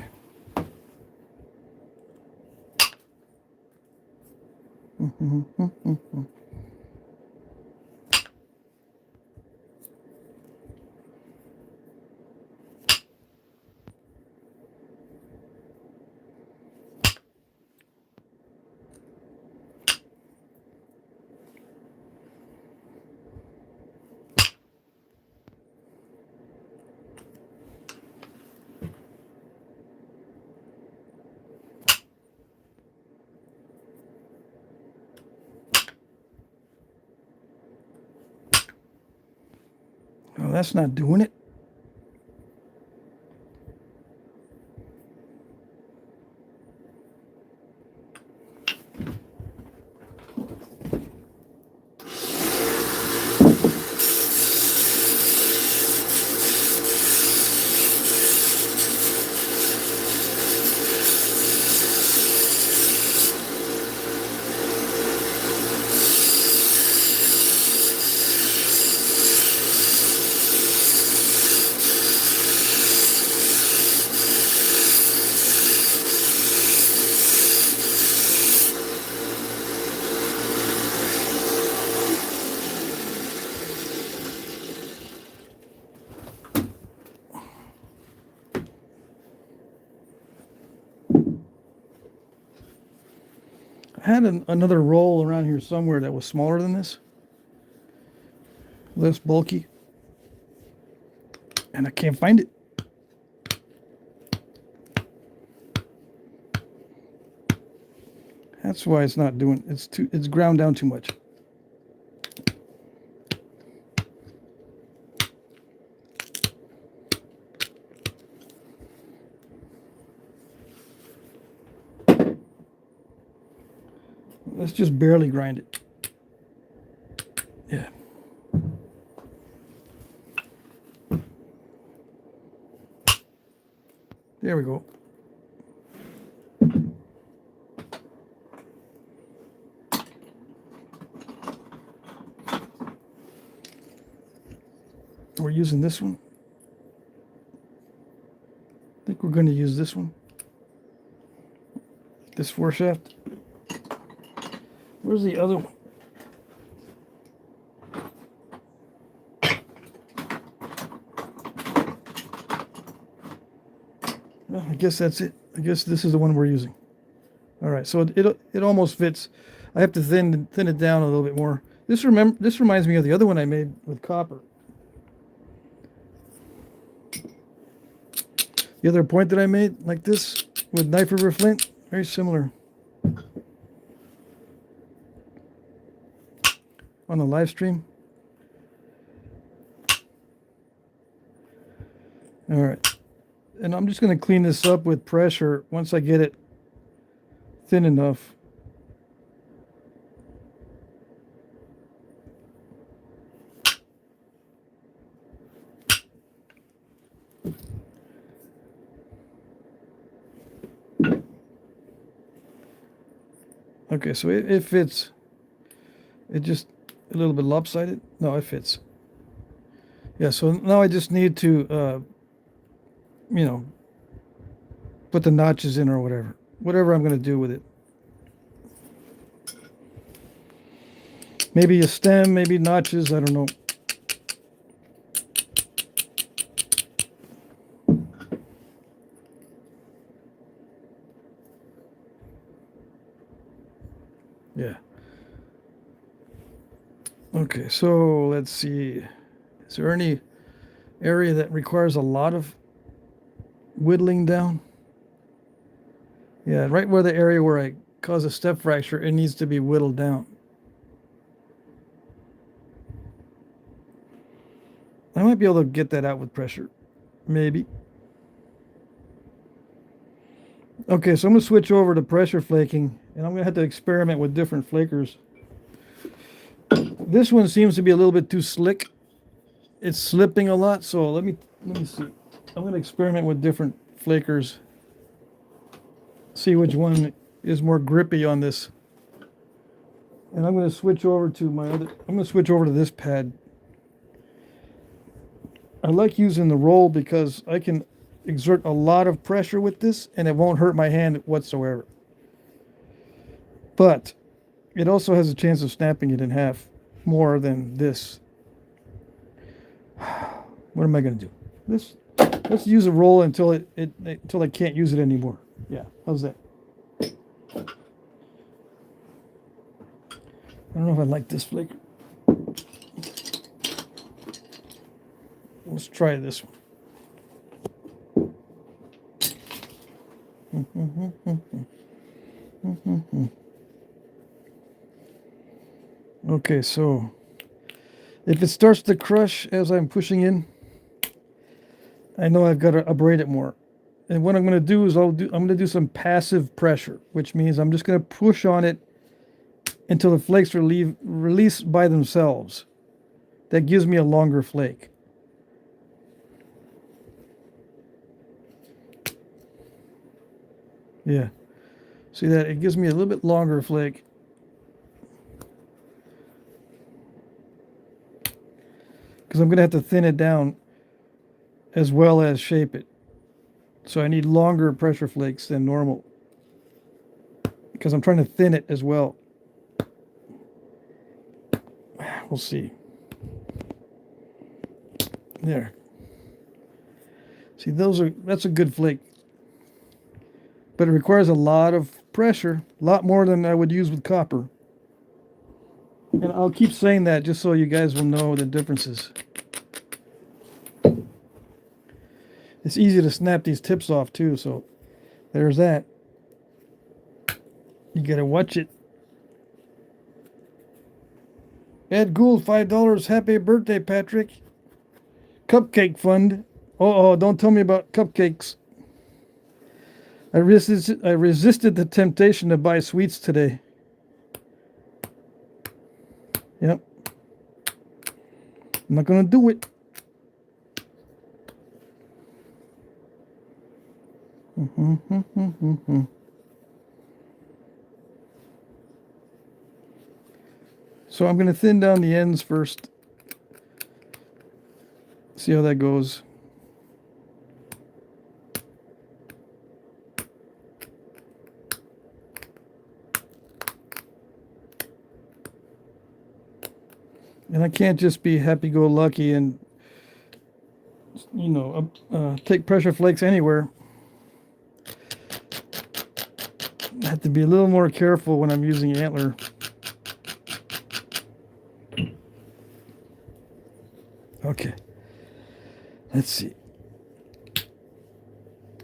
Oh, that's not doing it. I had another roll around here somewhere that was smaller than this, less bulky, and I can't find it. That's why it's not doing. It's ground down too much. Let's just barely grind it. Yeah. There we go. We're using this one. I think we're going to use this one. This 4-shaft. Where's the other one? Well, I guess that's it. I guess this is the one we're using. All right, so it almost fits. I have to thin it down a little bit more. This reminds me of the other one I made with copper. The other point that I made like this with knife river flint, very similar. On the live stream. All right. And I'm just going to clean this up with pressure once I get it thin enough. Okay, so it fits. It just a little bit lopsided. No, it fits. Yeah, so now I just need to, you know, put the notches in or whatever I'm going to do with it. Maybe a stem, maybe notches, I don't know. Yeah. Okay, so let's see. Is there any area that requires a lot of whittling down? Yeah, right where the area where I caused a step fracture, it needs to be whittled down. I might be able to get that out with pressure. Maybe. Okay, so I'm going to switch over to pressure flaking, and I'm going to have to experiment with different flakers. This one seems to be a little bit too slick. It's slipping a lot, so let me see. I'm going to experiment with different flakers. See which one is more grippy on this. And I'm going to switch over to I'm going to switch over to this pad. I like using the roll because I can exert a lot of pressure with this, and it won't hurt my hand whatsoever. But it also has a chance of snapping it in half more than this. What am I going to do? Let's use a roll until until I can't use it anymore. Yeah, how's that? I don't know if I like this flaker. Let's try this one. Okay, so if it starts to crush as I'm pushing in, I know I've got to abrade it more. And what I'm going to do is I'm going to do some passive pressure, which means I'm just going to push on it until the flakes are released by themselves. That gives me a longer flake. Yeah. See that? It gives me a little bit longer flake. Because I'm going to have to thin it down as well as shape it. So I need longer pressure flakes than normal. Because I'm trying to thin it as well. We'll see. There. See, that's a good flake. But it requires a lot of pressure, a lot more than I would use with copper. And I'll keep saying that just so you guys will know the differences. It's easy to snap these tips off too, so there's that. You gotta watch it. Ed Gould, $5. Happy birthday, Patrick. Cupcake fund. Oh, don't tell me about cupcakes. I resisted the temptation to buy sweets today. Yep. I'm not gonna do it. So I'm going to thin down the ends first. See how that goes. And I can't just be happy-go-lucky and, you know, take pressure flakes anywhere. I have to be a little more careful when I'm using Antler. Okay. Let's see.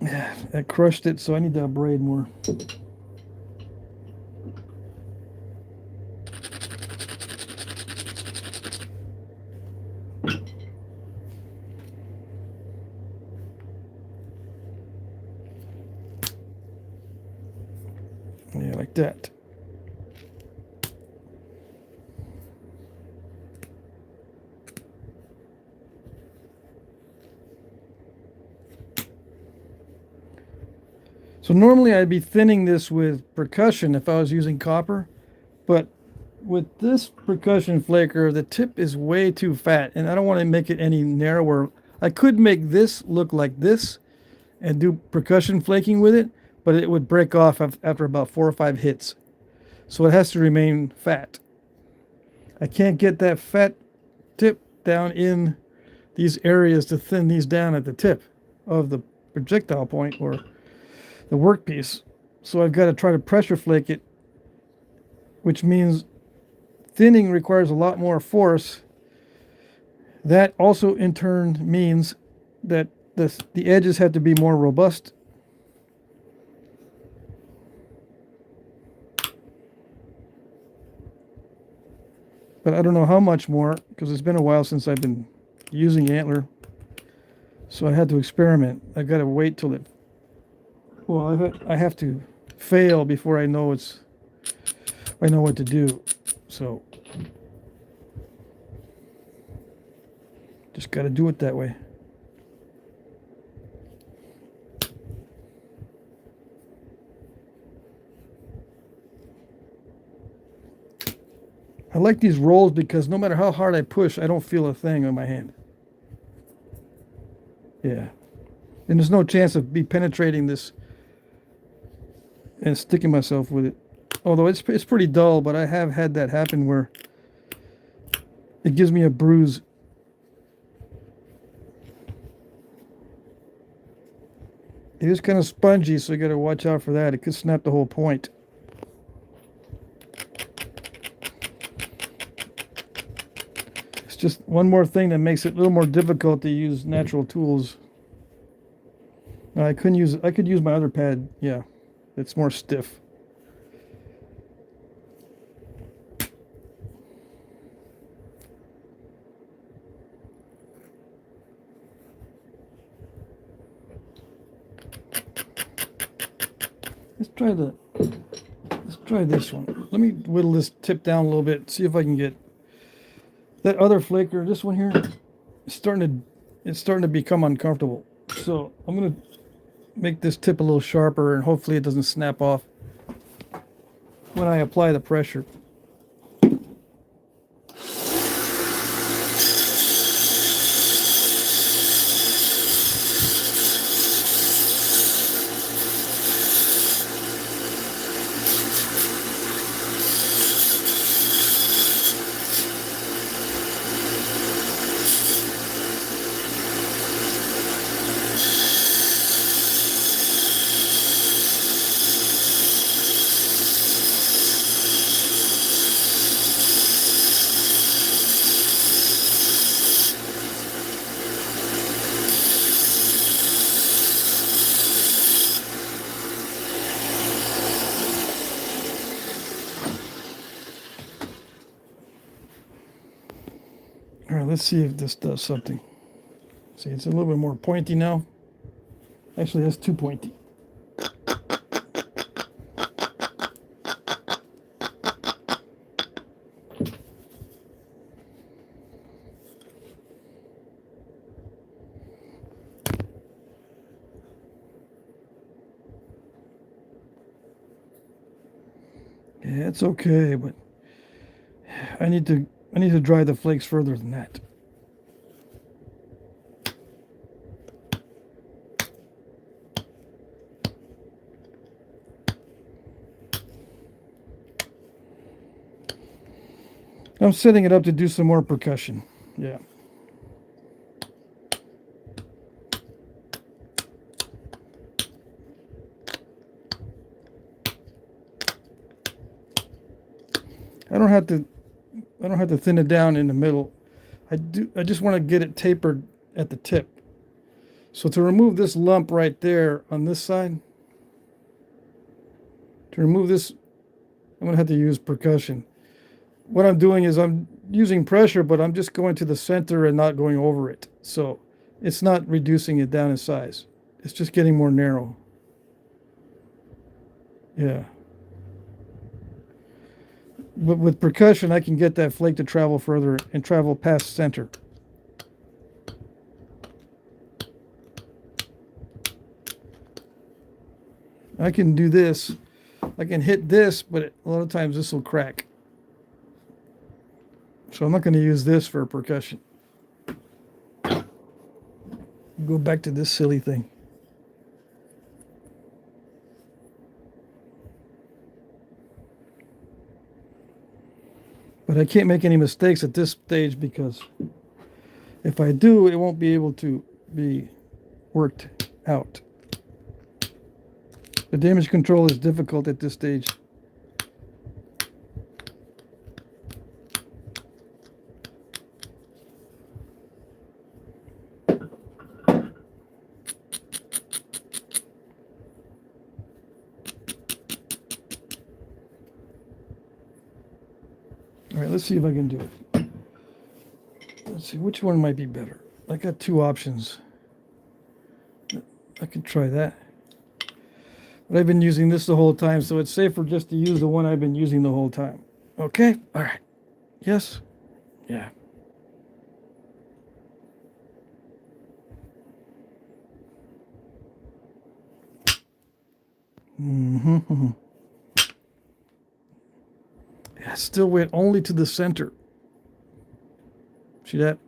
Yeah, I crushed it, so I need to abrade more. Yeah, like that. So normally I'd be thinning this with percussion if I was using copper, but with this percussion flaker, the tip is way too fat, and I don't want to make it any narrower. I could make this look like this and do percussion flaking with it, but it would break off after about 4 or 5 hits. So it has to remain fat. I can't get that fat tip down in these areas to thin these down at the tip of the projectile point or the workpiece. So I've got to try to pressure flake it, which means thinning requires a lot more force. That also in turn means that the edges have to be more robust. But I don't know how much more, because it's been a while since I've been using Antler. So I had to experiment. I've got to wait till it... Well, I have to fail before I know I know what to do. So just got to do it that way. I like these rolls because no matter how hard I push, I don't feel a thing on my hand. Yeah. And there's no chance of me penetrating this and sticking myself with it. Although it's pretty dull, but I have had that happen where it gives me a bruise. It is kind of spongy, so you got to watch out for that. It could snap the whole point. It's just one more thing that makes it a little more difficult to use natural tools. I could use my other pad. Yeah, it's more stiff. Let's try this one. Let me whittle this tip down a little bit, see if I can get that other flaker. This one here, it's starting to become uncomfortable. So I'm gonna make this tip a little sharper, and hopefully it doesn't snap off when I apply the pressure. All right, let's see if this does something. See, it's a little bit more pointy now. Actually, that's too pointy. Yeah, it's okay, but I need to dry the flakes further than that. I'm setting it up to do some more percussion. Yeah. I don't have to thin it down in the middle. I just want to get it tapered at the tip. So to remove this lump right there on this side, to remove this, I'm going to have to use percussion. What I'm doing is I'm using pressure, but I'm just going to the center and not going over it. So it's not reducing it down in size. It's just getting more narrow. Yeah. But with percussion, I can get that flake to travel further and travel past center. I can do this. I can hit this, but a lot of times this will crack. So I'm not going to use this for percussion. Go back to this silly thing. But I can't make any mistakes at this stage, because if I do, it won't be able to be worked out. The damage control is difficult at this stage. All right, let's see if I can do it. Let's see, which one might be better? I got two options. I could try that. But I've been using this the whole time, so it's safer just to use the one I've been using the whole time. Okay? All right. Yes? Yeah. Mm-hmm. Yeah, it still went only to the center. See that?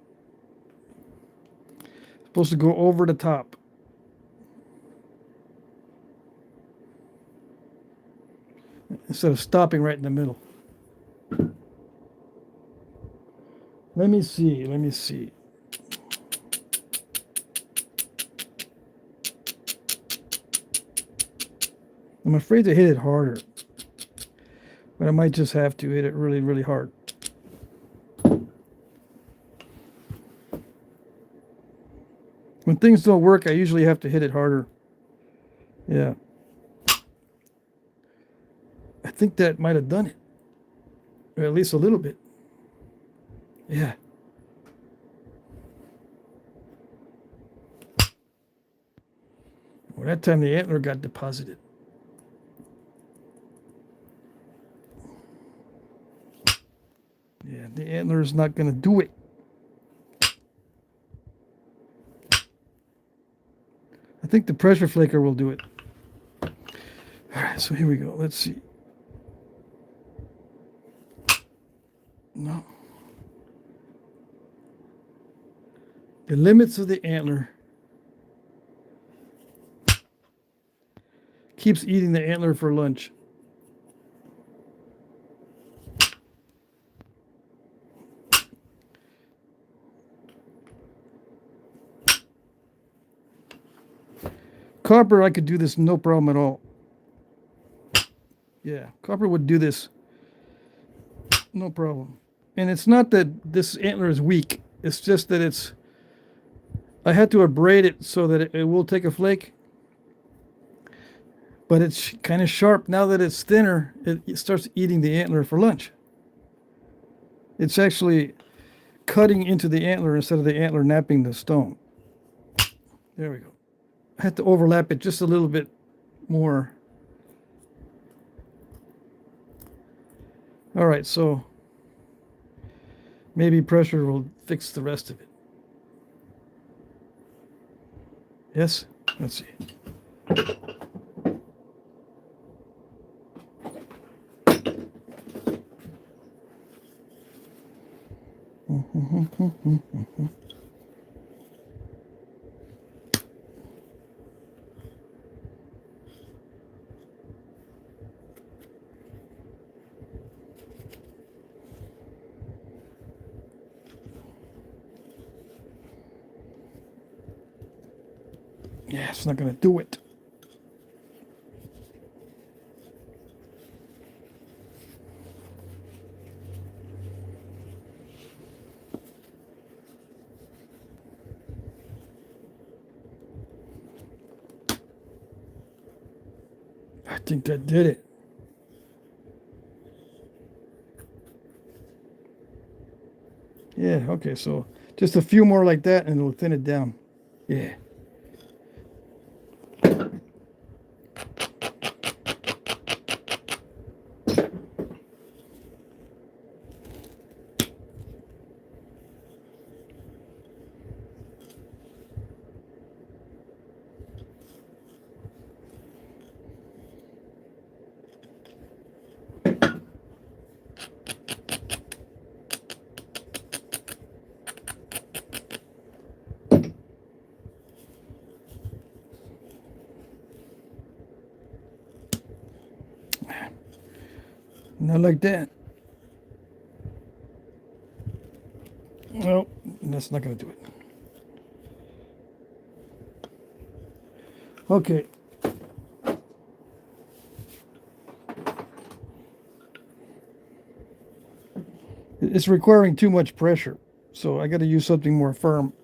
It's supposed to go over the top. instead of stopping right in the middle. Let me see. I'm afraid to hit it harder, but I might just have to hit it really, really hard. When things don't work, I usually have to hit it harder. Yeah. I think that might have done it. Or at least a little bit. Yeah. Well, that time the antler got deposited. Yeah, the antler is not going to do it. I think the pressure flaker will do it. All right, so here we go. Let's see. No. The limits of the antler keeps eating the antler for lunch. Copper, I could do this no problem at all. Yeah, copper would do this no problem. And it's not that this antler is weak. It's just that I had to abrade it so that it will take a flake. But it's kind of sharp. Now that it's thinner, it starts eating the antler for lunch. It's actually cutting into the antler instead of the antler napping the stone. There we go. I had to overlap it just a little bit more. All right, so maybe pressure will fix the rest of it. Yes? Let's see. Yeah, it's not going to do it. I think that did it. Yeah, okay, so just a few more like that and it'll thin it down. Yeah. Not like that. Well, that's not going to do it. Okay. It's requiring too much pressure, so I got to use something more firm.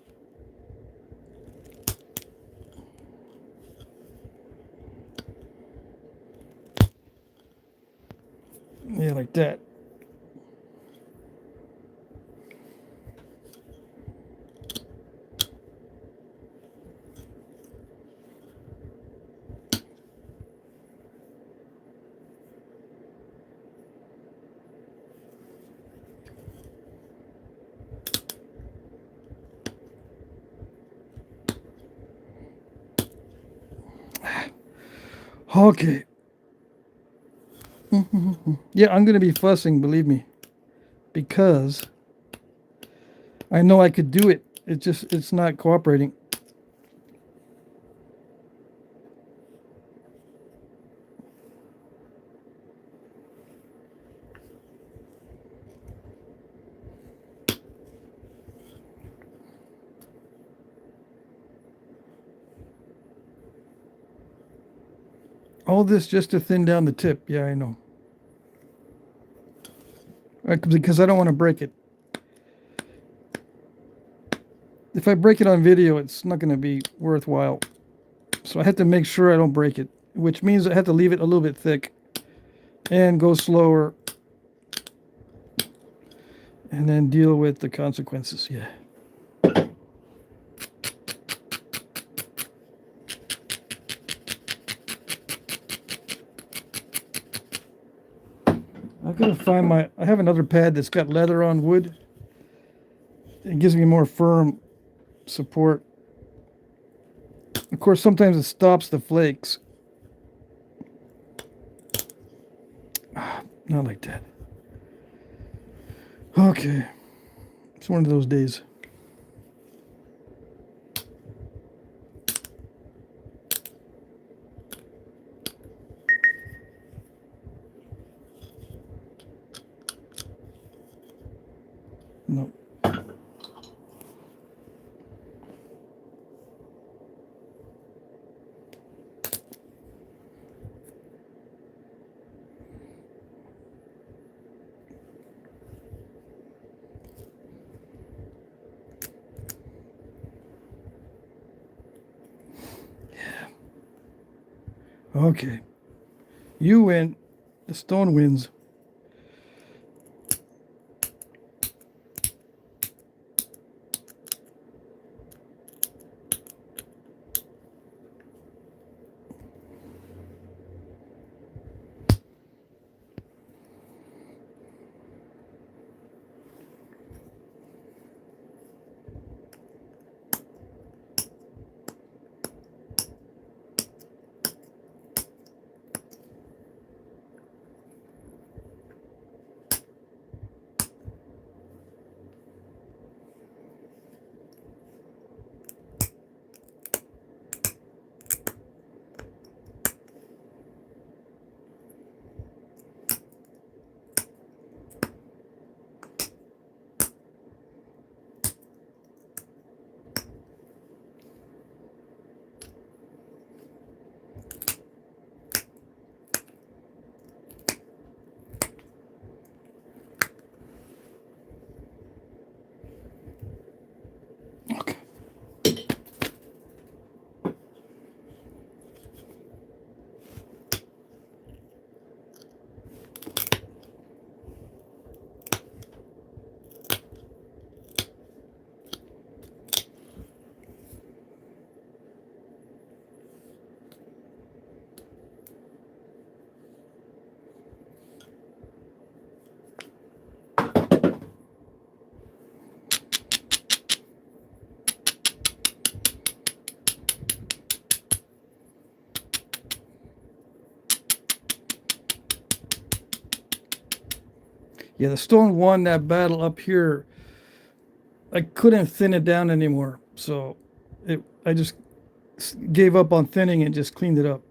Yeah, like that. Okay. Yeah, I'm going to be fussing, believe me, because I know I could do it. It's not cooperating. All this just to thin down the tip. Yeah, I know. Because I don't want to break it. If I break it on video, it's not going to be worthwhile. So I have to make sure I don't break it, which means I have to leave it a little bit thick and go slower and then deal with the consequences. Yeah. I've got to find I have another pad that's got leather on wood. It gives me more firm support. Of course, sometimes it stops the flakes. Not like that. Okay. It's one of those days. No. Okay. You win. The stone wins. Okay. Yeah, the stone won that battle up here. I couldn't thin it down anymore, so I just gave up on thinning and just cleaned it up.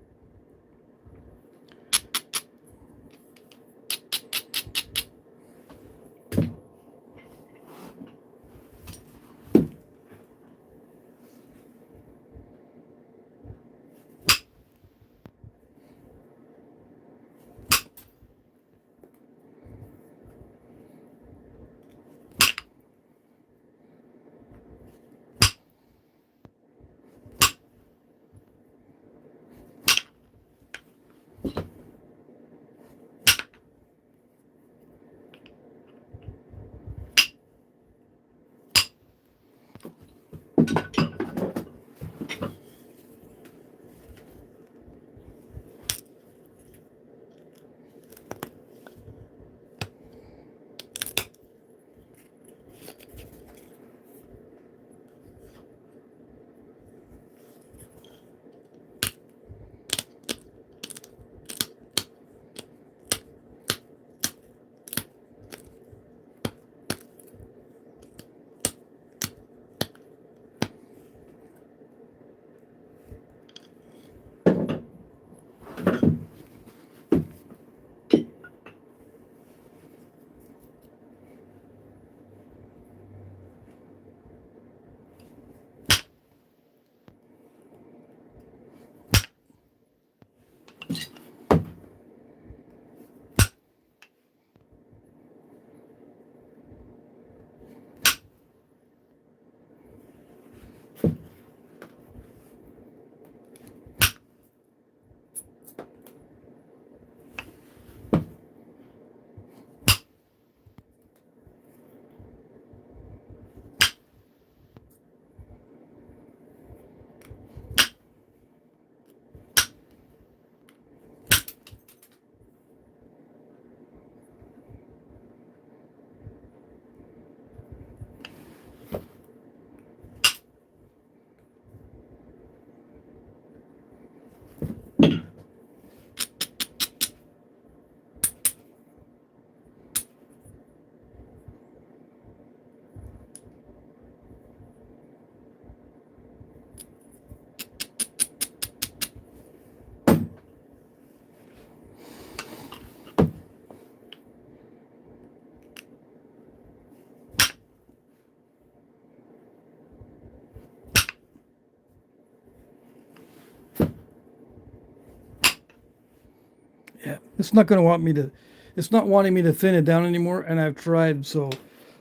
Yeah, it's not going to want me to, it's not wanting me to thin it down anymore, and I've tried, so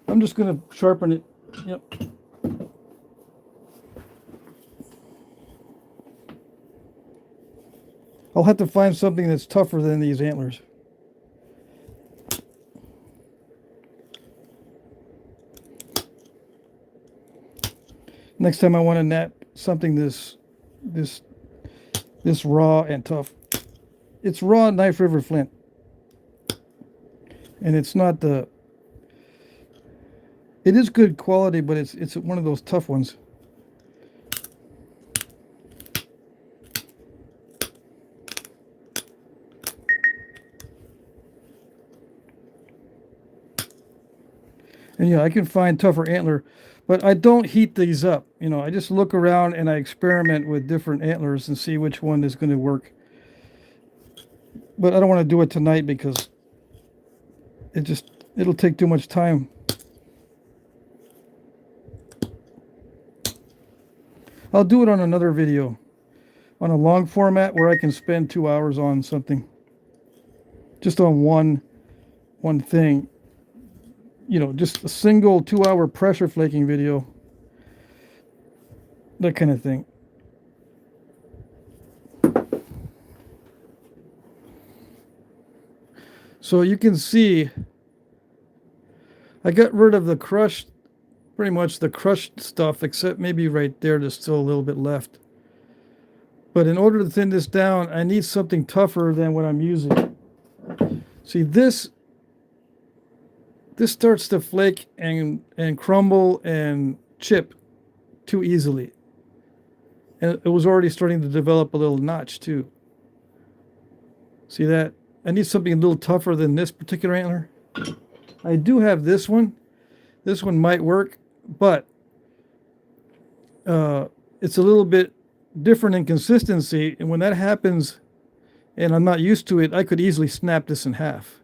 I'm just going to sharpen it. Yep. I'll have to find something that's tougher than these antlers. Next time I want to knap something this raw and tough. It's raw Knife River flint. And it's not the, it is good quality, but it's one of those tough ones. And yeah, I can find tougher antler, but I don't heat these up. You know, I just look around and I experiment with different antlers and see which one is going to work. But I don't want to do it tonight because it'll take too much time. I'll do it on another video, on a long format where I can spend 2 hours on something, just on one thing. You know, just a single 2-hour pressure flaking video, that kind of thing. So you can see I got rid of the crushed, pretty much the crushed stuff, except maybe right there there's still a little bit left. But in order to thin this down, I need something tougher than what I'm using. See, this starts to flake and crumble and chip too easily. And it was already starting to develop a little notch too. See that? I need something a little tougher than this particular antler. I do have this one. This one might work, but it's a little bit different in consistency. And when that happens and I'm not used to it, I could easily snap this in half.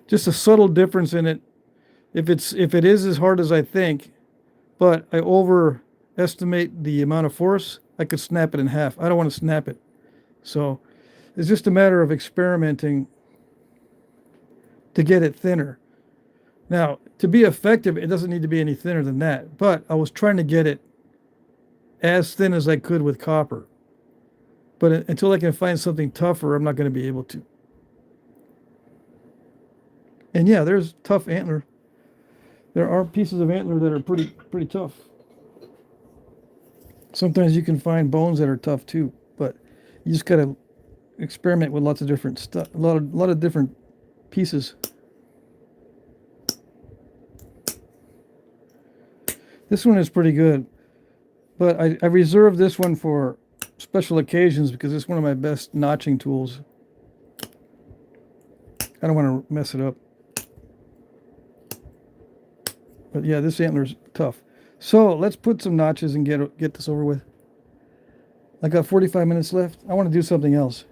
Just a subtle difference in it. If it is as hard as I think, but I overestimate the amount of force, I could snap it in half. I don't want to snap it. So it's just a matter of experimenting to get it thinner. Now, to be effective, it doesn't need to be any thinner than that. But I was trying to get it as thin as I could with copper. But until I can find something tougher, I'm not going to be able to. And yeah, there's tough antler. There are pieces of antler that are pretty tough. Sometimes you can find bones that are tough too, but you just got to experiment with lots of different stuff, a lot of different pieces. This one is pretty good, but I reserved this one for special occasions because it's one of my best notching tools. I don't want to mess it up. But yeah, this antler's tough. So let's put some notches and get this over with. I got 45 minutes left. I want to do something else.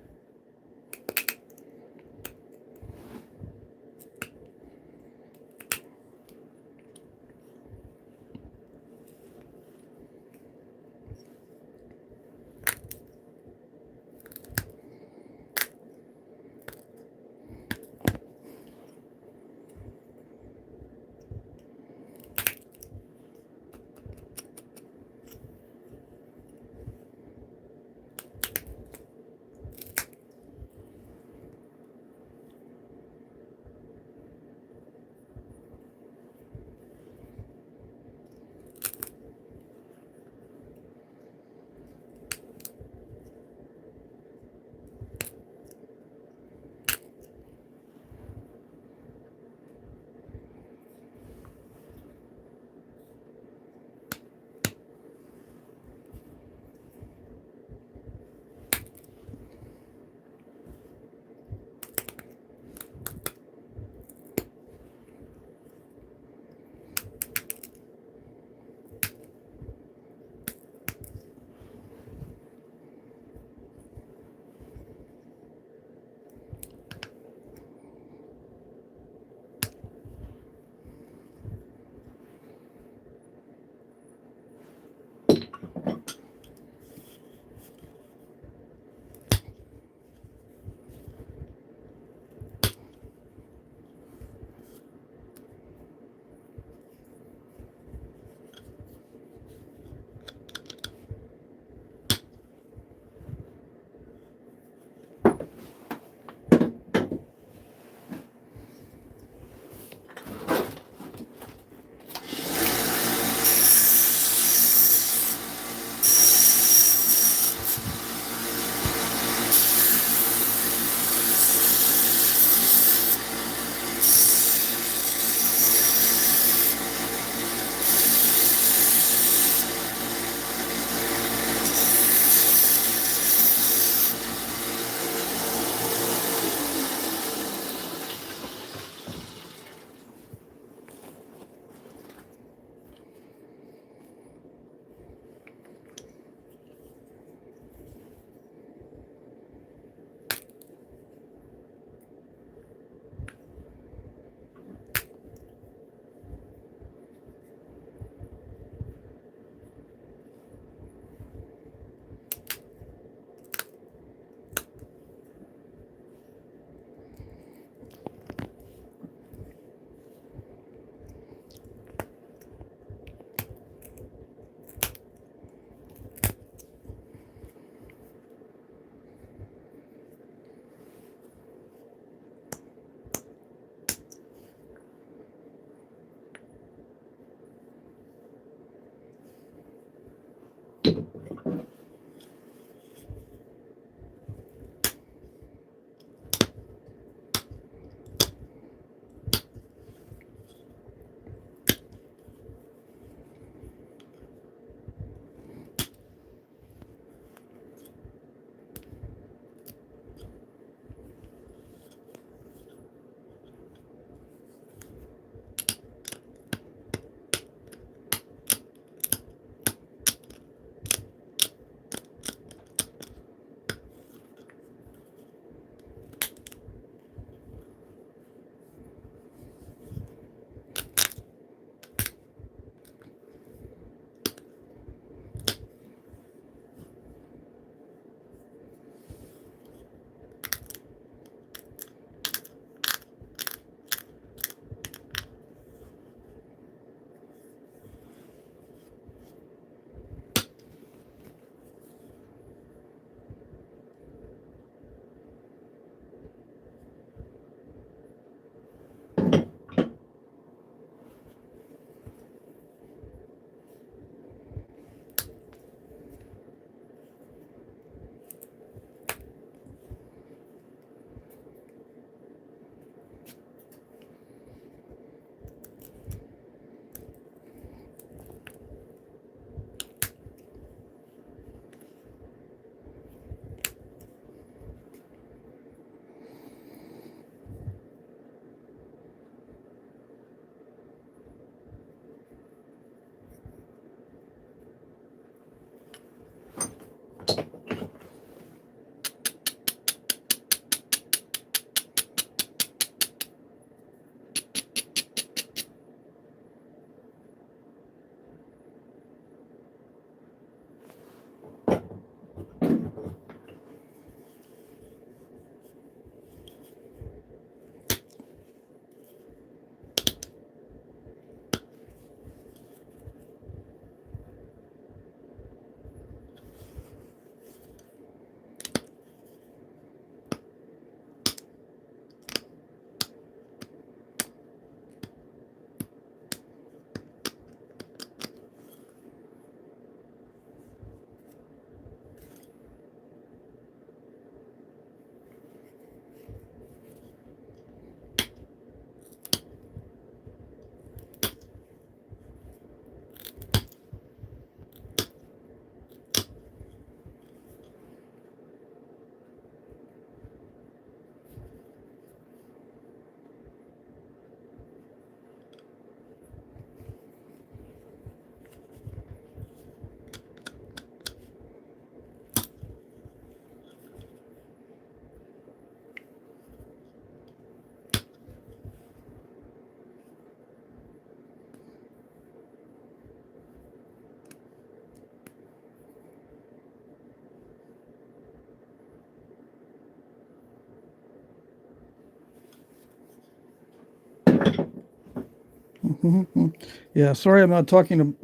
Yeah, sorry I'm not talking to,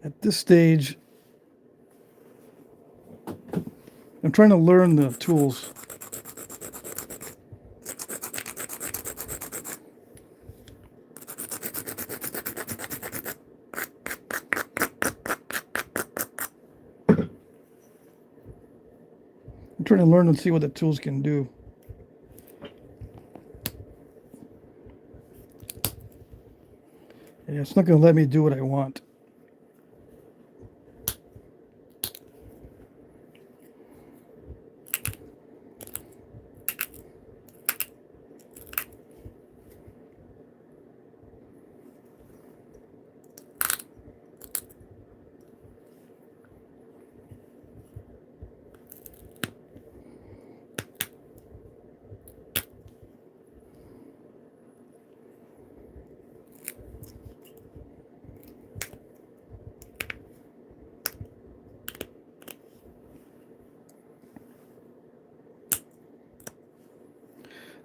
at this stage. I'm trying to learn the tools. I'm trying to learn and see what the tools can do. Yeah, it's not going to let me do what I want.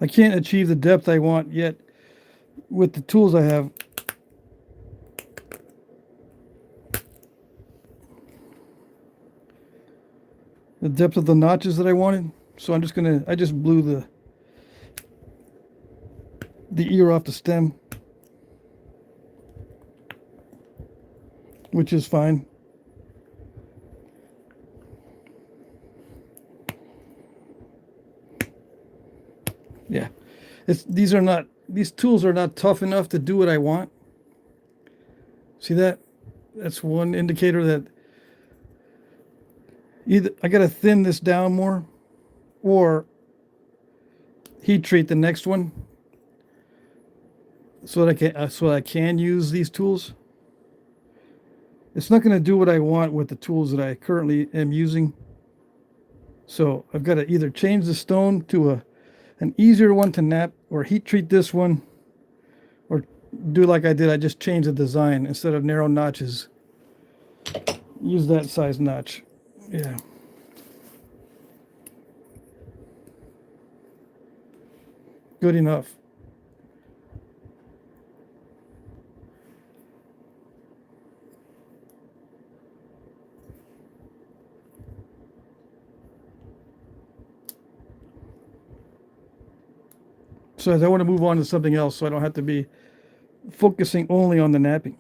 I can't achieve the depth I want yet with the tools I have. The depth of the notches that I wanted. So I just blew the ear off the stem, which is fine. Yeah. These tools are not tough enough to do what I want. See that? That's one indicator that either I got to thin this down more or heat treat the next one so that I can use these tools. It's not going to do what I want with the tools that I currently am using. So I've got to either change the stone to an easier one to knap, or heat treat this one, or do like I did. I just changed the design. Instead of narrow notches, use that size notch. Yeah. Good enough. So I want to move on to something else so I don't have to be focusing only on the knapping.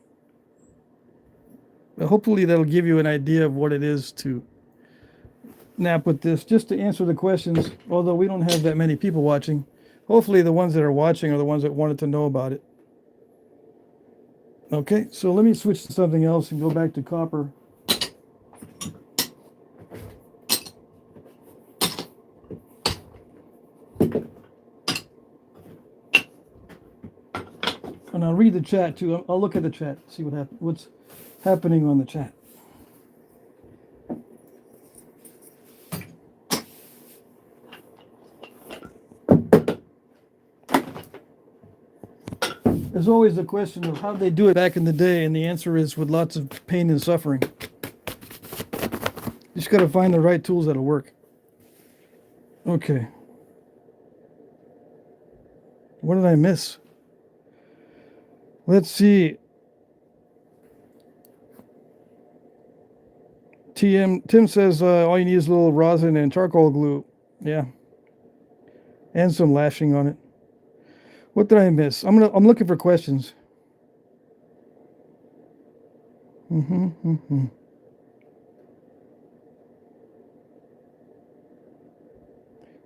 But hopefully that'll give you an idea of what it is to knap with this, just to answer the questions, although we don't have that many people watching. Hopefully the ones that are watching are the ones that wanted to know about it. Okay, so let me switch to something else and go back to copper. And I'll read the chat too. I'll look at the chat, see what's happening on the chat. There's always the question of how they do it back in the day, and the answer is with lots of pain and suffering. You just got to find the right tools that'll work. Okay. What did I miss? Let's see. Tim says all you need is a little rosin and charcoal glue. Yeah. And some lashing on it. What did I miss? I'm looking for questions.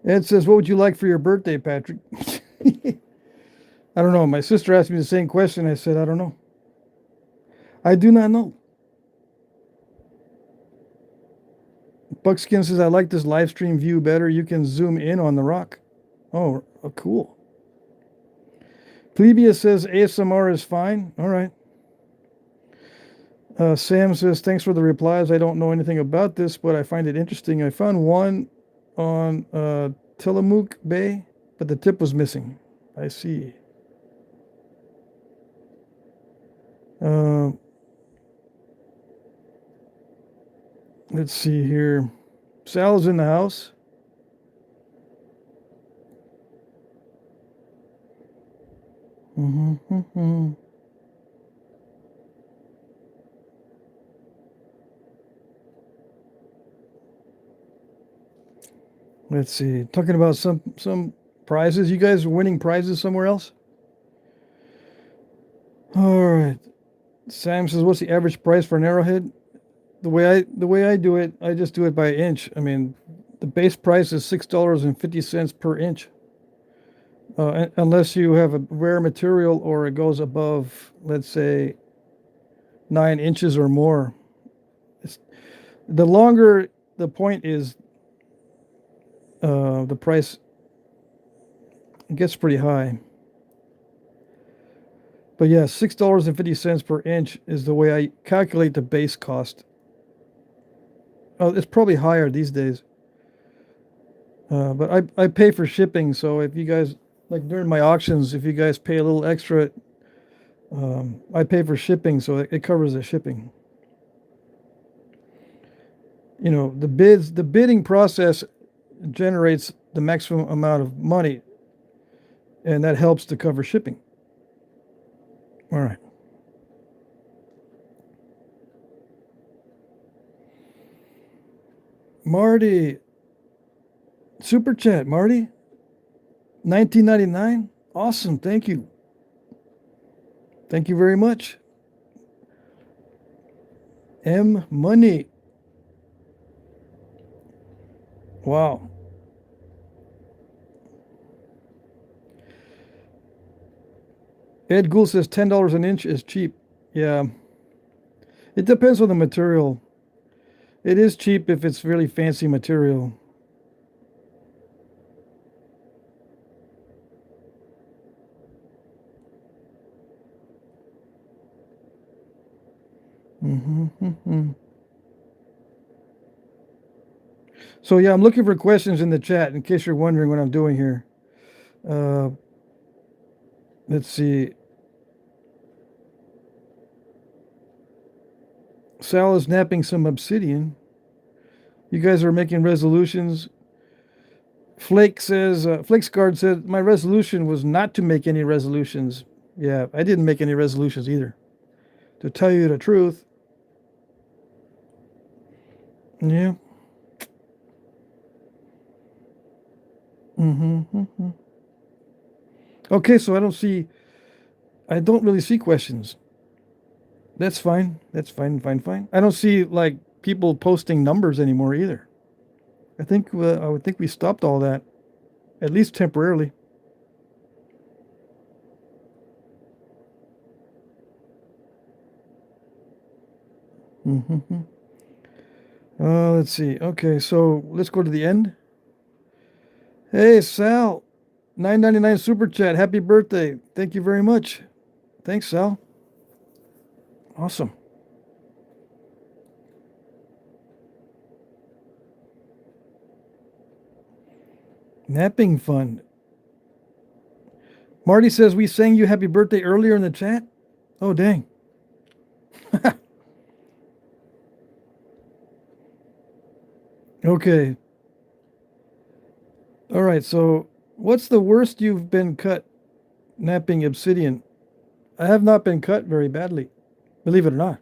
Ed says, what would you like for your birthday, Patrick? I don't know. My sister asked me the same question. I said, I don't know. I do not know. Buckskin says, I like this live stream view better. You can zoom in on the rock. Oh, cool. Plebia says ASMR is fine. All right. Sam says, thanks for the replies. I don't know anything about this, but I find it interesting. I found one on Tillamook Bay, but the tip was missing. I see. Let's see here. Sal's in the house. Let's see. Talking about some prizes. You guys are winning prizes somewhere else? All right. Sam says, what's the average price for an arrowhead? The way I do it, I just do it by inch. I mean, the base price is $6.50 per inch. Unless you have a rare material or it goes above, let's say, 9 inches or more. The longer the point is, the price gets pretty high. But yeah, $6.50 per inch is the way I calculate the base cost. Oh, it's probably higher these days. But I pay for shipping, so if you guys, like during my auctions, if you guys pay a little extra, I pay for shipping, so it covers the shipping. You know, the bidding process generates the maximum amount of money, and that helps to cover shipping. All right. Marty. Super chat, Marty. $19.99. Awesome. Thank you. Thank you very much. M Money. Wow. Ed Gould says $10 an inch is cheap. Yeah. It depends on the material. It is cheap if it's really fancy material. So yeah, I'm looking for questions in the chat in case you're wondering what I'm doing here. Let's see. Sal is napping some obsidian. You guys are making resolutions. Flake says, Flakesguard said, my resolution was not to make any resolutions. Yeah, I didn't make any resolutions either. To tell you the truth. Yeah. Okay, so I don't really see questions. That's fine. That's fine, fine. I don't see like people posting numbers anymore either. I would think we stopped all that, at least temporarily. Let's see. Okay, so let's go to the end. Hey, Sal, $9.99 super chat. Happy birthday. Thank you very much. Thanks, Sal. Awesome. Napping fun. Marty says we sang you happy birthday earlier in the chat. Oh, dang. Okay. All right, so what's the worst you've been cut napping obsidian? I have not been cut very badly, believe it or not.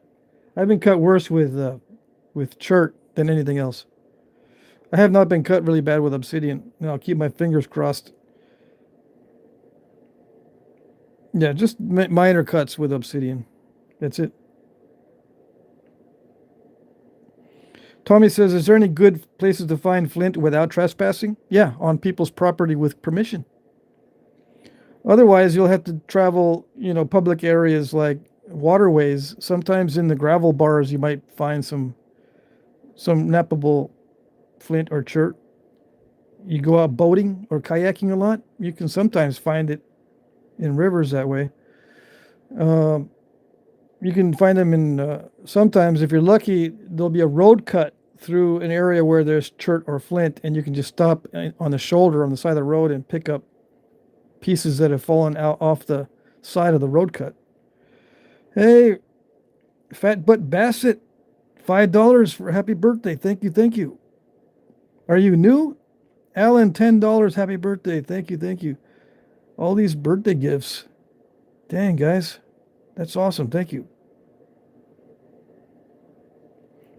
I've been cut worse with chert than anything else. I have not been cut really bad with obsidian. No, I'll keep my fingers crossed. Yeah, just minor cuts with obsidian. That's it. Tommy says, is there any good places to find flint without trespassing? Yeah, on people's property with permission. Otherwise, you'll have to travel, public areas like waterways. Sometimes in the gravel bars, you might find some nappable flint or chert. You go out boating or kayaking a lot, you can sometimes find it in rivers that way. You can find them in, sometimes if you're lucky, there'll be a road cut through an area where there's chert or flint, and you can just stop on the shoulder on the side of the road and pick up pieces that have fallen out off the side of the road cut. Hey, Fat Butt Bassett, $5 for happy birthday. Thank you. Are you new? Alan, $10. Happy birthday. Thank you. All these birthday gifts. Dang, guys. That's awesome. Thank you.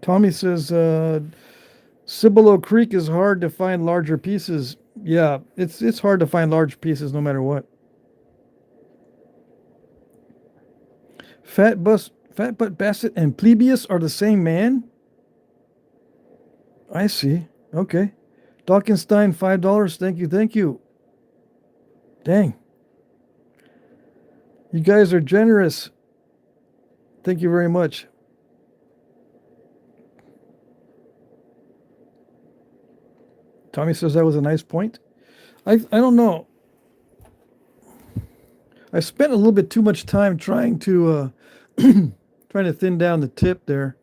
Tommy says, Cibolo Creek is hard to find larger pieces. Yeah, it's hard to find large pieces no matter what. Fat Butt Bassett and Plebeius are the same man? I see. Okay. Dawkinstein, $5. Thank you. Dang. You guys are generous. Thank you very much. Tommy says that was a nice point. I don't know. I spent a little bit too much time trying to thin down the tip there.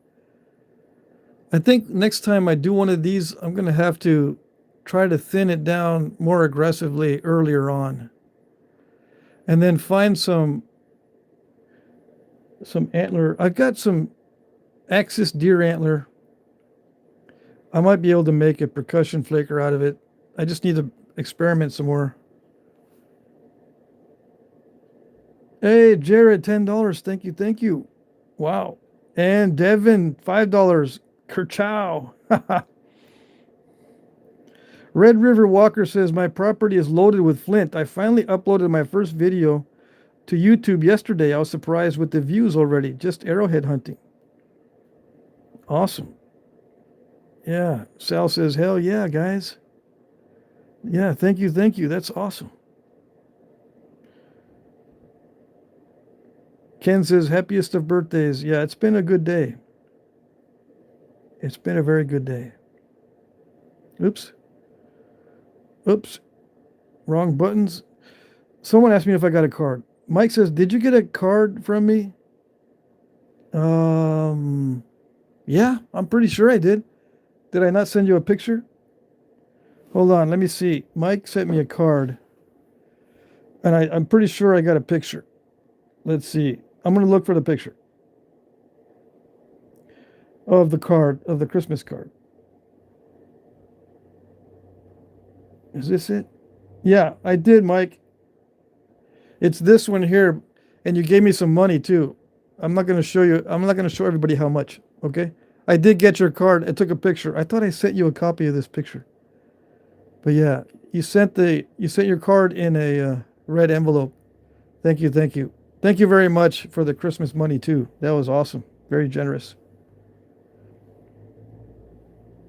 I think next time I do one of these, I'm going to have to try to thin it down more aggressively earlier on. And then find some antler. I've got some Axis deer antler. I might be able to make a percussion flaker out of it. I just need to experiment some more. Hey, Jared, $10. Thank you. Wow. And Devin, $5. Kerchow. Red River Walker says, my property is loaded with flint. I finally uploaded my first video to YouTube yesterday. I was surprised with the views already. Just arrowhead hunting. Awesome. Yeah. Sal says, hell yeah, guys. Yeah, thank you. That's awesome. Ken says, happiest of birthdays. Yeah, it's been a good day. It's been a very good day. Oops. Oops. Wrong buttons. Someone asked me if I got a card. Mike says, did you get a card from me? Yeah, I'm pretty sure I did. Did I not send you a picture? Hold on, let me see. Mike sent me a card. And I'm pretty sure I got a picture. Let's see. I'm going to look for the picture of the card, of the Christmas card. Is this it? Yeah, I did, Mike. It's this one here. And you gave me some money too. I'm not going to show you. I'm not going to show everybody how much. Okay. I did get your card. I took a picture. I thought I sent you a copy of this picture. But yeah, you sent your card in a red envelope. Thank you. Thank you. Thank you very much for the Christmas money too. That was awesome. Very generous.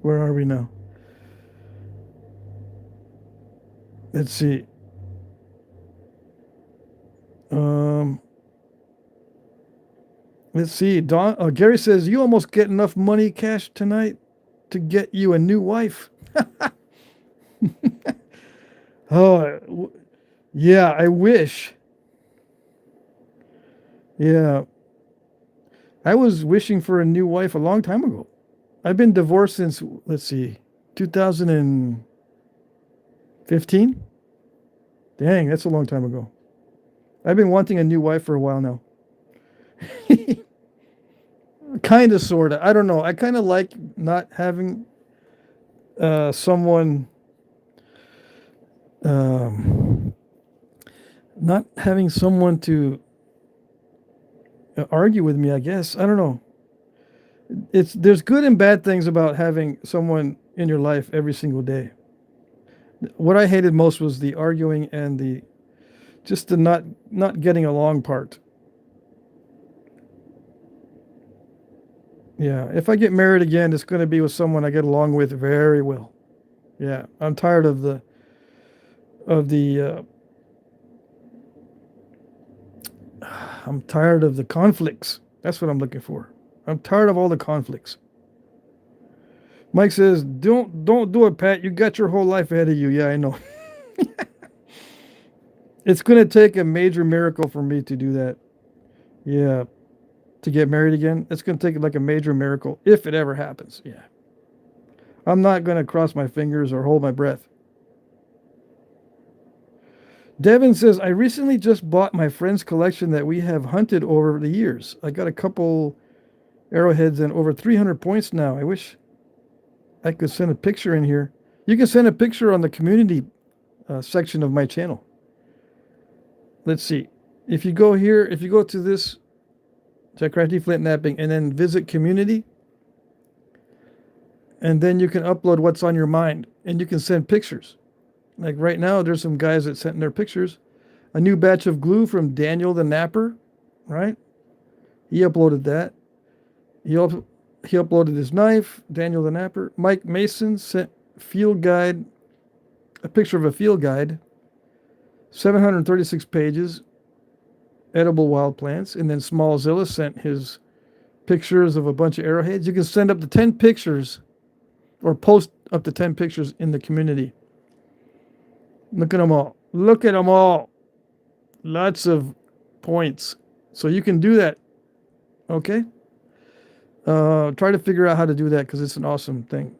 Where are we now? Let's see. Let's see. Gary says you almost get enough money cash tonight to get you a new wife. Oh, yeah, I wish. Yeah. I was wishing for a new wife a long time ago. I've been divorced since, let's see, 2015? Dang, that's a long time ago. I've been wanting a new wife for a while now. Kind of, sort of. I don't know. I kind of like not having someone, not having someone to argue with me, I guess. I don't know. There's good and bad things about having someone in your life every single day. What I hated most was the arguing and the not getting along part. Yeah, if I get married again, it's going to be with someone I get along with very well. Yeah, I'm tired of the I'm tired of the conflicts. That's what I'm looking for. I'm tired of all the conflicts. Mike says, "Don't do it, Pat. You got your whole life ahead of you." Yeah, I know. It's going to take a major miracle for me to do that. Yeah. To get married again, it's going to take like a major miracle if it ever happens. Yeah. I'm not going to cross my fingers or hold my breath. Devin says, I recently just bought my friend's collection that we have hunted over the years. I got a couple arrowheads and over 300 points now. I wish I could send a picture in here. You can send a picture on the community section of my channel. Let's see. If you go here, if you go to this, check Crafty Flintknapping, and then visit community, and then you can upload what's on your mind, and you can send pictures. Like right now, there's some guys that sent in their pictures. A new batch of glue from Daniel the Napper, right? He uploaded that. He uploaded his knife, Daniel the Napper. Mike Mason sent field guide, a picture of a field guide, 736 pages, edible wild plants. And then Smallzilla sent his pictures of a bunch of arrowheads. You can send up to 10 pictures or post up to 10 pictures in the community. Look at them all. Look at them all. Lots of points. So you can do that. Okay? Try to figure out how to do that because it's an awesome thing.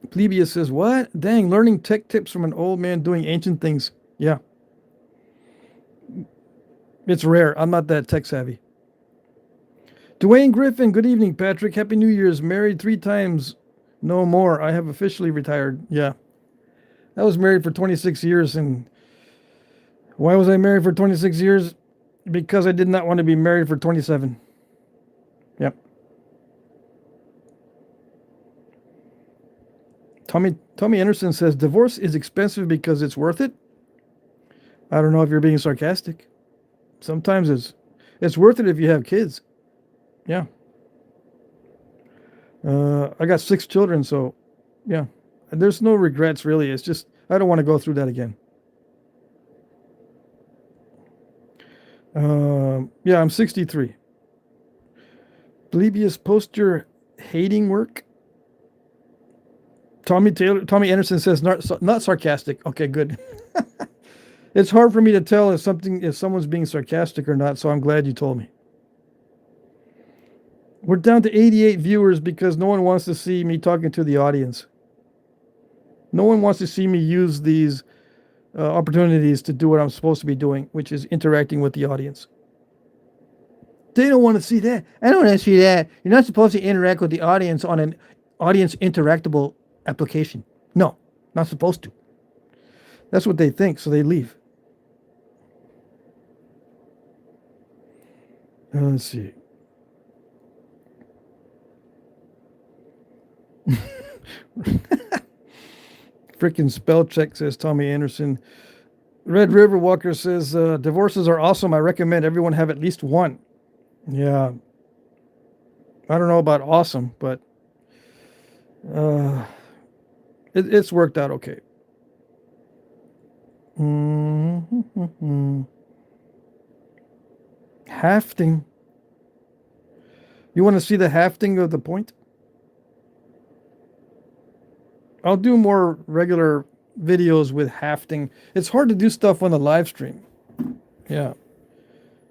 Plebius says, what? Dang, learning tech tips from an old man doing ancient things. Yeah. It's rare. I'm not that tech savvy. Dwayne Griffin, good evening, Patrick. Happy New Year's. Married 3 times. No more. I have officially retired. Yeah. I was married for 26 years. And why was I married for 26 years? Because I did not want to be married for 27. Yep. Tommy Anderson says, divorce is expensive because it's worth it. I don't know if you're being sarcastic. Sometimes it's worth it if you have kids. Yeah. I got 6 children, so yeah. There's no regrets, really. It's just, I don't want to go through that again. Yeah, I'm 63. Blebius poster hating work. Tommy Anderson says not sarcastic. Okay, good. It's hard for me to tell if someone's being sarcastic or not, so I'm glad you told me. We're down to 88 viewers because no one wants to see me talking to the audience. No one wants to see me use these opportunities to do what I'm supposed to be doing, which is interacting with the audience. They don't want to see that. I don't want to see that. You're not supposed to interact with the audience on an audience interactable application. No, not supposed to. That's what they think, so they leave. Let's see. Freaking spell check, says Tommy Anderson. Red River Walker says, divorces are awesome. I recommend everyone have at least one. Yeah. I don't know about awesome, but it's worked out okay. Hafting. You want to see the hafting of the point? I'll do more regular videos with hafting. It's hard to do stuff on the live stream. Yeah. I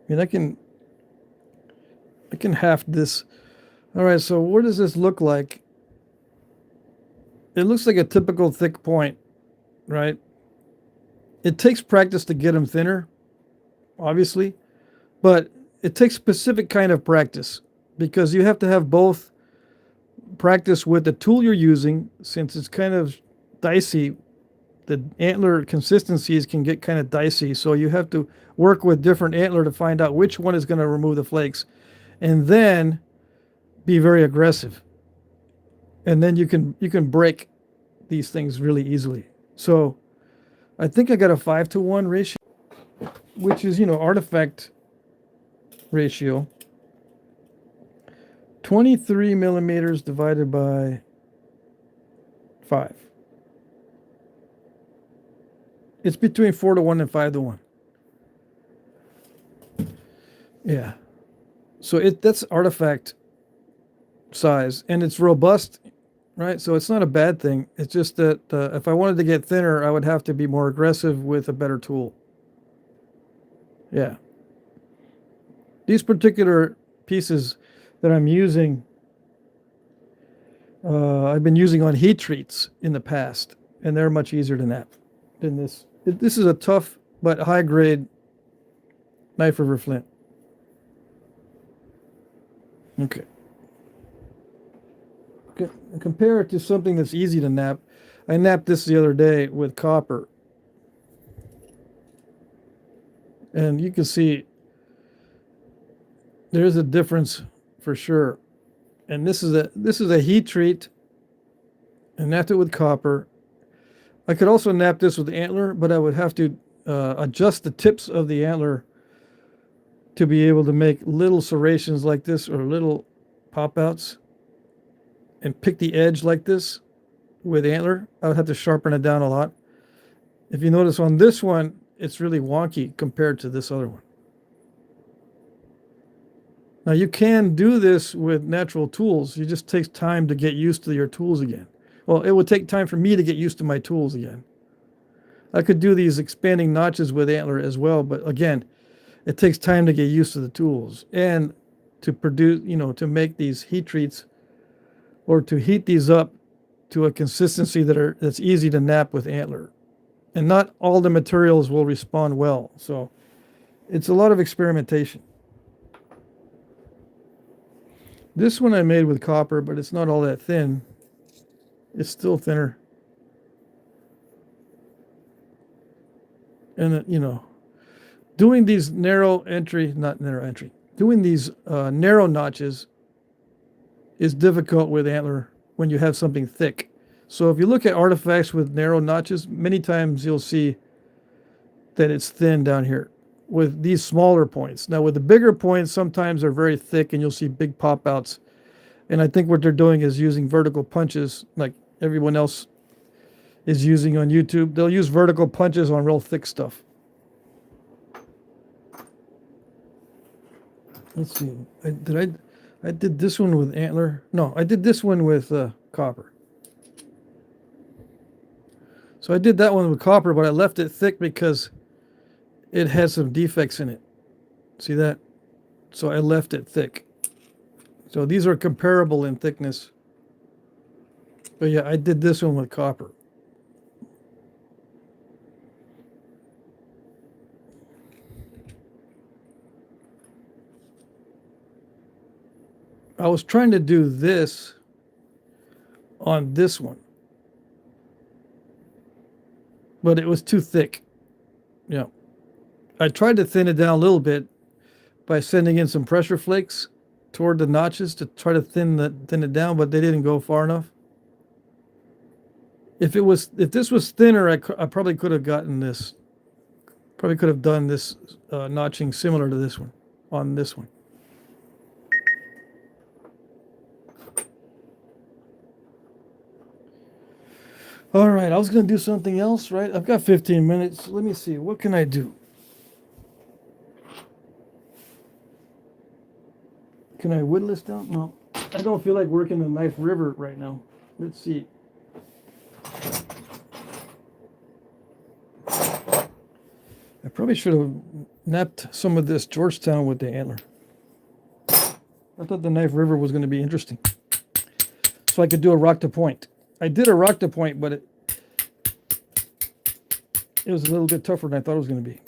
mean, I can haft this. All right, so what does this look like? It looks like a typical thick point, right? It takes practice to get them thinner, obviously, but it takes specific kind of practice because you have to have both practice with the tool you're using, since it's kind of dicey. The antler consistencies can get kind of dicey, so you have to work with different antler to find out which one is going to remove the flakes, and then be very aggressive, and then you can break these things really easily. So I think I got a 5-to-1 ratio, which is, artifact ratio. 23 millimeters divided by 5. It's between 4-to-1 and 5-to-1. Yeah. So that's artifact size, and it's robust, right? So it's not a bad thing. It's just that if I wanted to get thinner, I would have to be more aggressive with a better tool. Yeah. These particular pieces that I'm using, I've been using on heat treats in the past, and they're much easier to nap than this. This is a tough but high grade knife river flint. Okay. Compare it to something that's easy to nap. I napped this the other day with copper, and you can see there's a difference for sure. And this is a heat treat, and napped it with copper. I could also nap this with antler, but I would have to adjust the tips of the antler to be able to make little serrations like this, or little pop outs, and pick the edge like this with antler. I would have to sharpen it down a lot. If you notice on this one, it's really wonky compared to this other one. Now you can do this with natural tools. It just takes time to get used to your tools again. Well, it would take time for me to get used to my tools again. I could do these expanding notches with antler as well, but again, it takes time to get used to the tools and to produce, to make these heat treats, or to heat these up to a consistency that's easy to nap with antler. And not all the materials will respond well. So it's a lot of experimentation. This one I made with copper, but it's not all that thin. It's still thinner. And, doing these doing these narrow notches is difficult with antler when you have something thick. So if you look at artifacts with narrow notches, many times you'll see that it's thin down here with these smaller points. Now with the bigger points, sometimes they're very thick and you'll see big pop outs. And I think what they're doing is using vertical punches like everyone else is using on YouTube. They'll use vertical punches on real thick stuff. Let's see. I did this one with Antler. No, I did this one with copper. So I did that one with copper, but I left it thick because it has some defects in it. See that? So I left it thick. So these are comparable in thickness. But yeah, I did this one with copper. I was trying to do this on this one, but it was too thick. Yeah. I tried to thin it down a little bit by sending in some pressure flakes toward the notches to try to thin it down, but they didn't go far enough. If this was thinner, I probably could have gotten this. Probably could have done this notching similar to this one on this one. All right, I was going to do something else, right? I've got 15 minutes. Let me see. What can I do? Can I whittle this down? No. I don't feel like working the knife river right now. Let's see. I probably should have napped some of this Georgetown with the Antler. I thought the knife river was going to be interesting. So I could do a rock to point. I did a rock to point, but it was a little bit tougher than I thought it was going to be.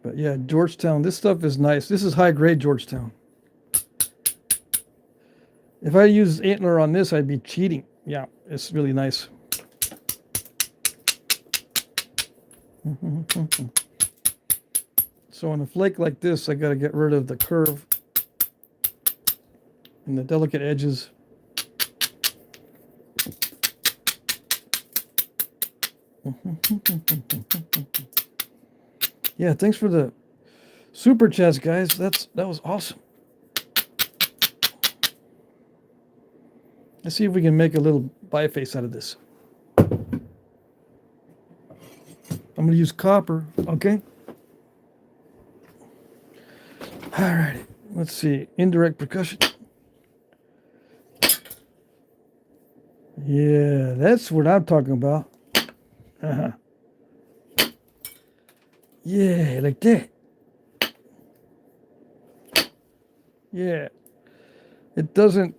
But yeah, Georgetown, this stuff is nice. This is high grade Georgetown. If I use Antler on this, I'd be cheating. Yeah, it's really nice. So on a flake like this, I got to get rid of the curve and the delicate edges. Yeah, thanks for the super chats, guys. That was awesome. Let's see if we can make a little biface out of this. I'm going to use copper, okay? All right, let's see. Indirect percussion. Yeah, that's what I'm talking about. Yeah, like that. Yeah. It doesn't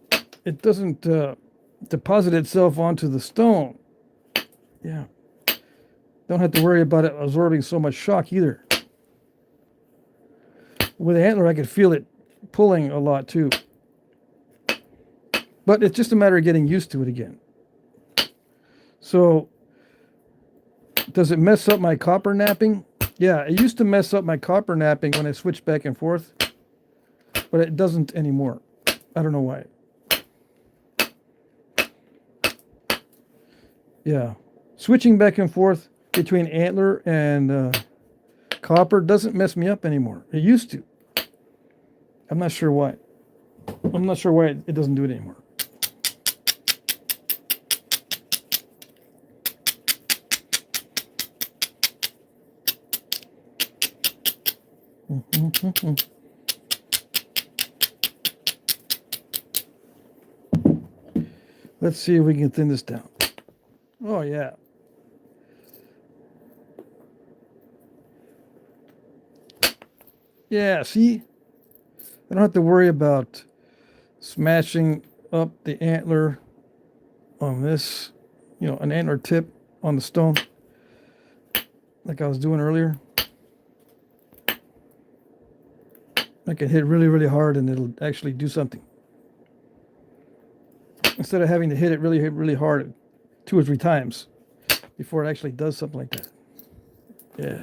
deposit itself onto the stone. Yeah. Don't have to worry about it absorbing so much shock either. With the Antler, I could feel it pulling a lot too. But it's just a matter of getting used to it again. So, does it mess up my copper napping? Yeah, it used to mess up my copper napping when I switched back and forth. But it doesn't anymore. I don't know why. Yeah. Switching back and forth between Antler and copper doesn't mess me up anymore. It used to. I'm not sure why. I'm not sure why it doesn't do it anymore. Let's see if we can thin this down. Oh, yeah. Yeah, see? I don't have to worry about smashing up the Antler on this, an Antler tip on the stone like I was doing earlier. I can hit really, really hard and it'll actually do something. Instead of having to hit it really, really hard 2 or 3 times before it actually does something like that. Yeah.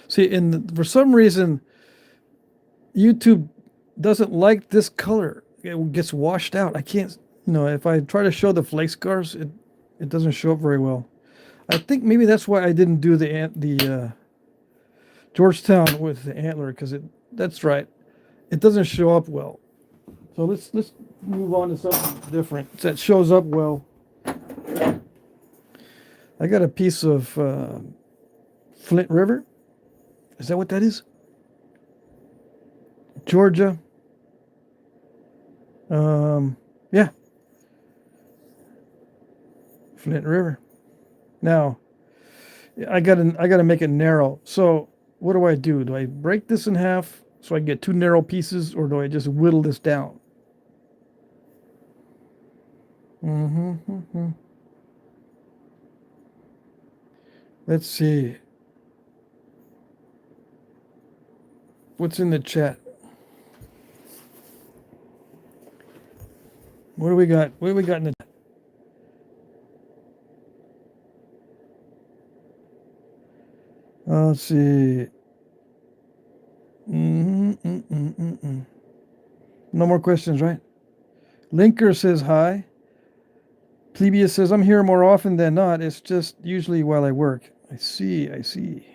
See, for some reason, YouTube doesn't like this color. It gets washed out. I can't, if I try to show the flake scars, it doesn't show up very well. I think maybe that's why I didn't do the Georgetown with the Antler, because that's right. It doesn't show up well. So let's move on to something different that shows up well. I got a piece of Flint River. Is that what that is? Georgia. Yeah. Flint River. Now, I gotta make it narrow. So what do? Do I break this in half so I get 2 narrow pieces, or do I just whittle this down? Let's see. What's in the chat? What do we got? What do we got in the chat? Let's see. No more questions, right? Linker says hi. Plebius says, I'm here more often than not. It's just usually while I work. I see.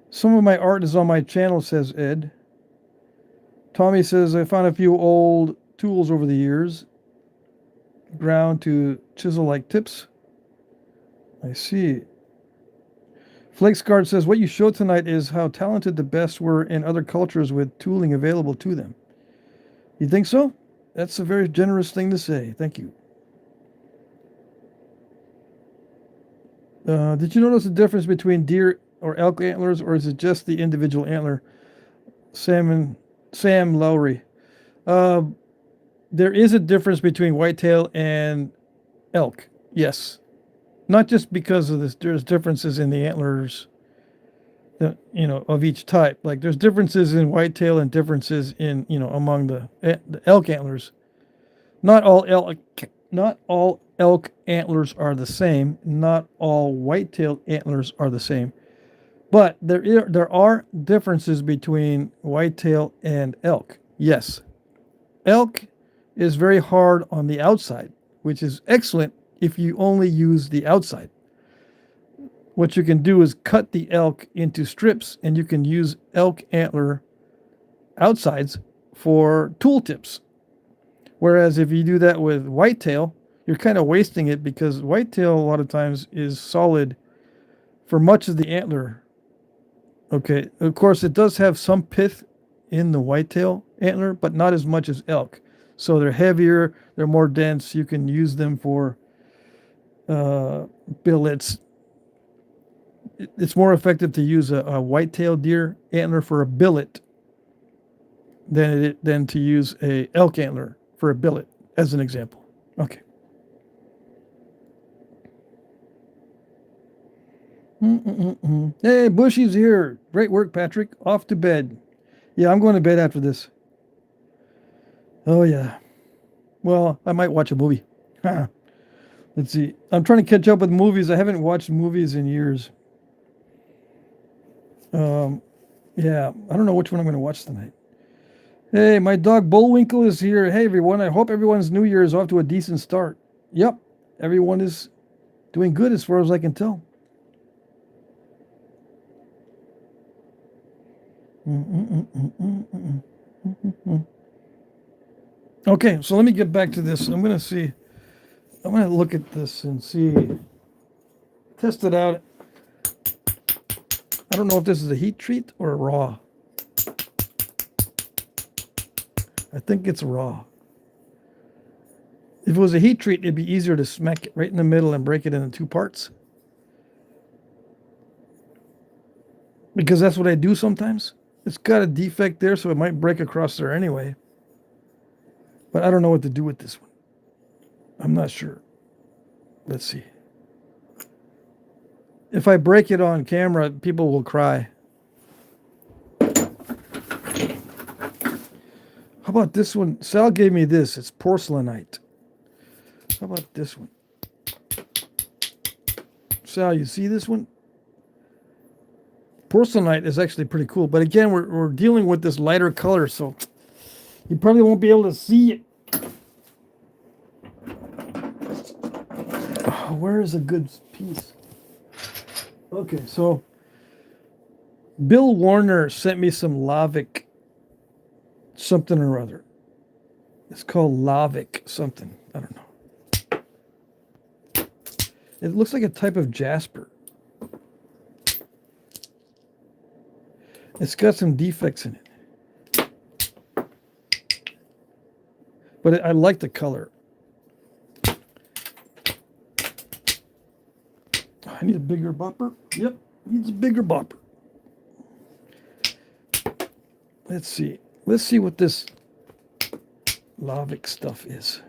Some of my art is on my channel, says Ed. Tommy says, I found a few old tools over the years. Ground to chisel like tips. I see. Flakesguard says, what you showed tonight is how talented the best were in other cultures with tooling available to them. You think so? That's a very generous thing to say. Thank you. Did you notice the difference between deer or elk antlers, or is it just the individual antler? Sam Lowry. There is a difference between whitetail and elk. Yes. Not just because of this. There's differences in the antlers, of each type. Like there's differences in whitetail and differences in, among the elk antlers. Not all elk antlers are the same. Not all whitetail antlers are the same. But there are differences between whitetail and elk. Yes. Elk is very hard on the outside, which is excellent if you only use the outside. What you can do is cut the elk into strips, and you can use elk antler outsides for tool tips. Whereas if you do that with whitetail, you're kind of wasting it, because whitetail a lot of times is solid for much of the antler. Okay, of course it does have some pith in the whitetail antler, but not as much as elk. So they're heavier, they're more dense. You can use them for billets. It's more effective to use a whitetail deer antler for a billet than to use a elk antler for a billet, as an example. Okay. Hey, Bushy's here. Great work, Patrick. Off to bed. Yeah, I'm going to bed after this. Oh, yeah. Well, I might watch a movie. Let's see. I'm trying to catch up with movies. I haven't watched movies in years. Yeah, I don't know which one I'm going to watch tonight. Hey, my dog Bullwinkle is here. Hey, everyone. I hope everyone's New Year is off to a decent start. Yep, everyone is doing good as far as I can tell. Okay, so let me get back to this. I'm going to look at this and see, test it out. I don't know if this is a heat treat or a raw. I think it's raw. If it was a heat treat, it'd be easier to smack it right in the middle and break it into 2 parts. Because that's what I do sometimes. It's got a defect there, so it might break across there anyway. But I don't know what to do with this one. I'm not sure. Let's see. If I break it on camera, people will cry. How about this one? Sal gave me this. It's porcelainite. How about this one? Sal, you see this one? Porcelainite is actually pretty cool. But again, we're dealing with this lighter color, so you probably won't be able to see it. Oh, where is a good piece? Okay, so Bill Warner sent me some Lavic something or other. It's called Lavic something. I don't know. It looks like a type of jasper. It's got some defects in it. But I like the color. I need a bigger bopper. Yep, needs a bigger bopper. Let's see. Let's see what this Slavic stuff is.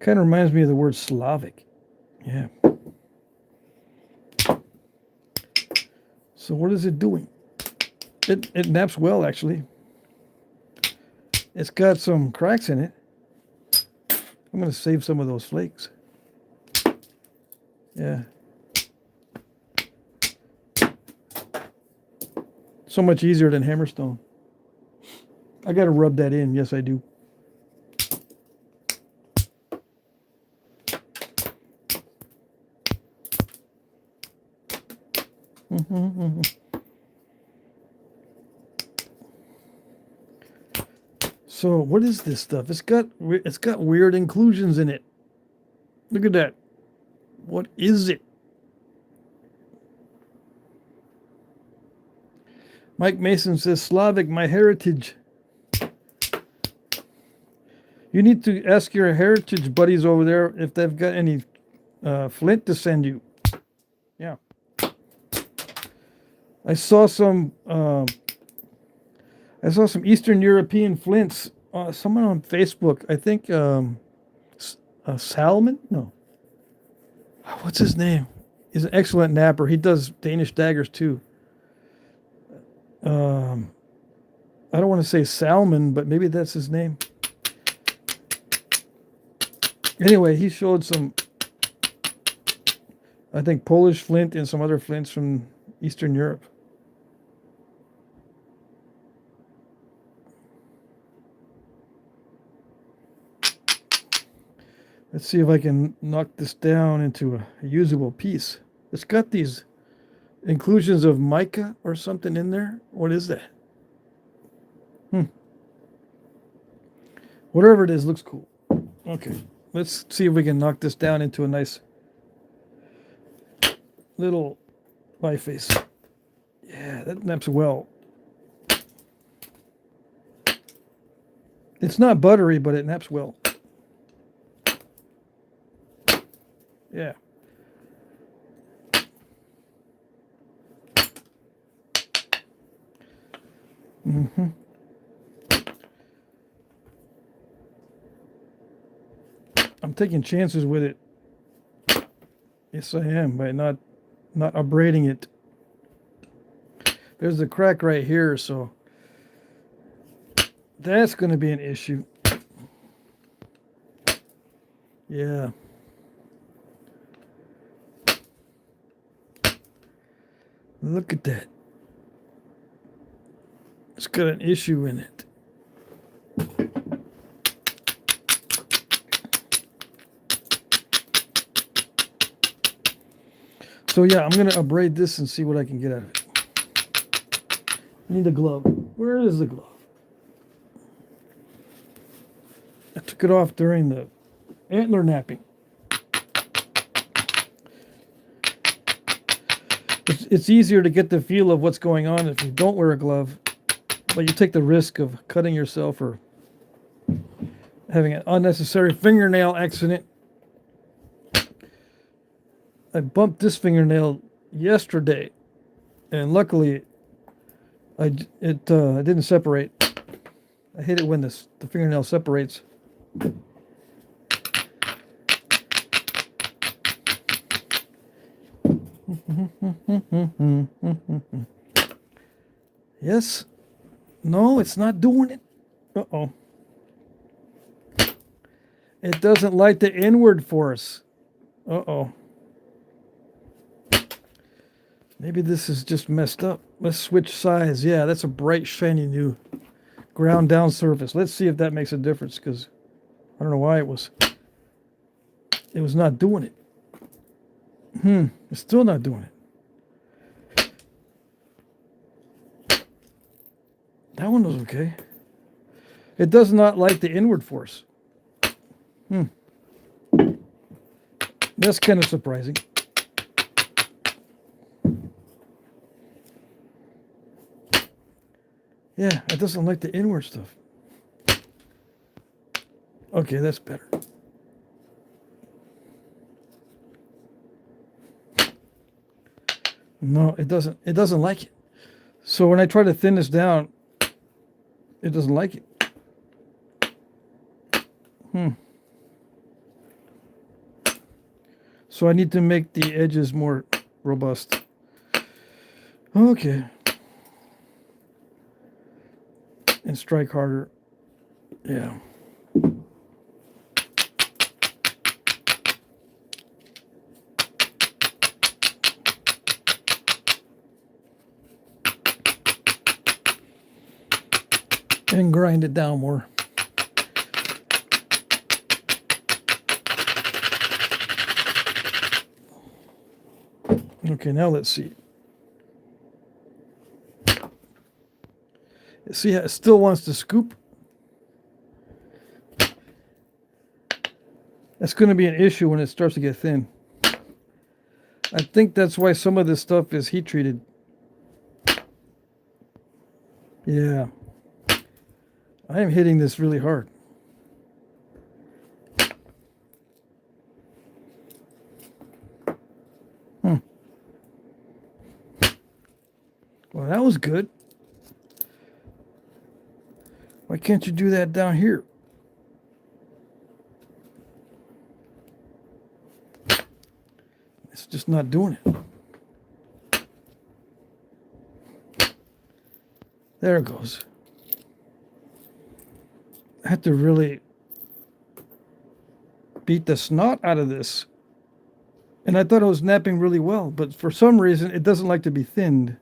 Kind of reminds me of the word Slavic. Yeah. So what is it doing? It naps well, actually. It's got some cracks in it. I'm going to save some of those flakes. Yeah. So much easier than hammerstone. I got to rub that in. Yes, I do. So what is this stuff? It's got weird inclusions in it. Look at that. What is it? Mike Mason says, Slavic, my heritage. You need to ask your heritage buddies over there if they've got any flint to send you. Yeah. I saw some Eastern European flints. Someone on Facebook, I think Salmon? No. What's his name? He's an excellent napper. He does Danish daggers too. I don't want to say Salmon, but maybe that's his name. Anyway, he showed some, I think, Polish flint and some other flints from Eastern Europe. Let's see if I can knock this down into a usable piece. It's got these inclusions of mica or something in there. What is that? Whatever it is, looks cool. Okay, let's see if we can knock this down into a nice little biface. Yeah, that naps well. It's not buttery, but it naps well. Yeah. I'm taking chances with it. Yes, I am, by not abrading it. There's a crack right here, so that's going to be an issue. Yeah. Look at that. It's got an issue in it. So yeah, I'm going to abrade this and see what I can get out of it. I need a glove. Where is the glove? I took it off during the antler napping. It's easier to get the feel of what's going on if you don't wear a glove, but you take the risk of cutting yourself or having an unnecessary fingernail accident. I bumped this fingernail yesterday, and luckily, it didn't separate. I hate it when the fingernail separates. Yes. No, it's not doing it. Uh-oh. It doesn't like the inward force. Uh-oh. Maybe this is just messed up. Let's switch size. Yeah, that's a bright, shiny new ground down surface. Let's see if that makes a difference, because I don't know why it was not doing it. It's still not doing it. That one was okay. It does not like the inward force. That's kind of surprising. Yeah, it doesn't like the inward stuff. Okay, that's better. No, it doesn't. It doesn't like it. So when I try to thin this down, it doesn't like it. So I need to make the edges more robust. Okay. And strike harder. Yeah. And grind it down more. Okay, now let's see. See, it still wants to scoop. That's going to be an issue when it starts to get thin. I think that's why some of this stuff is heat treated. Yeah. I am hitting this really hard. Well, that was good. Why can't you do that down here? It's just not doing it. There it goes. I had to really beat the snot out of this. And I thought it was napping really well, but for some reason it doesn't like to be thinned.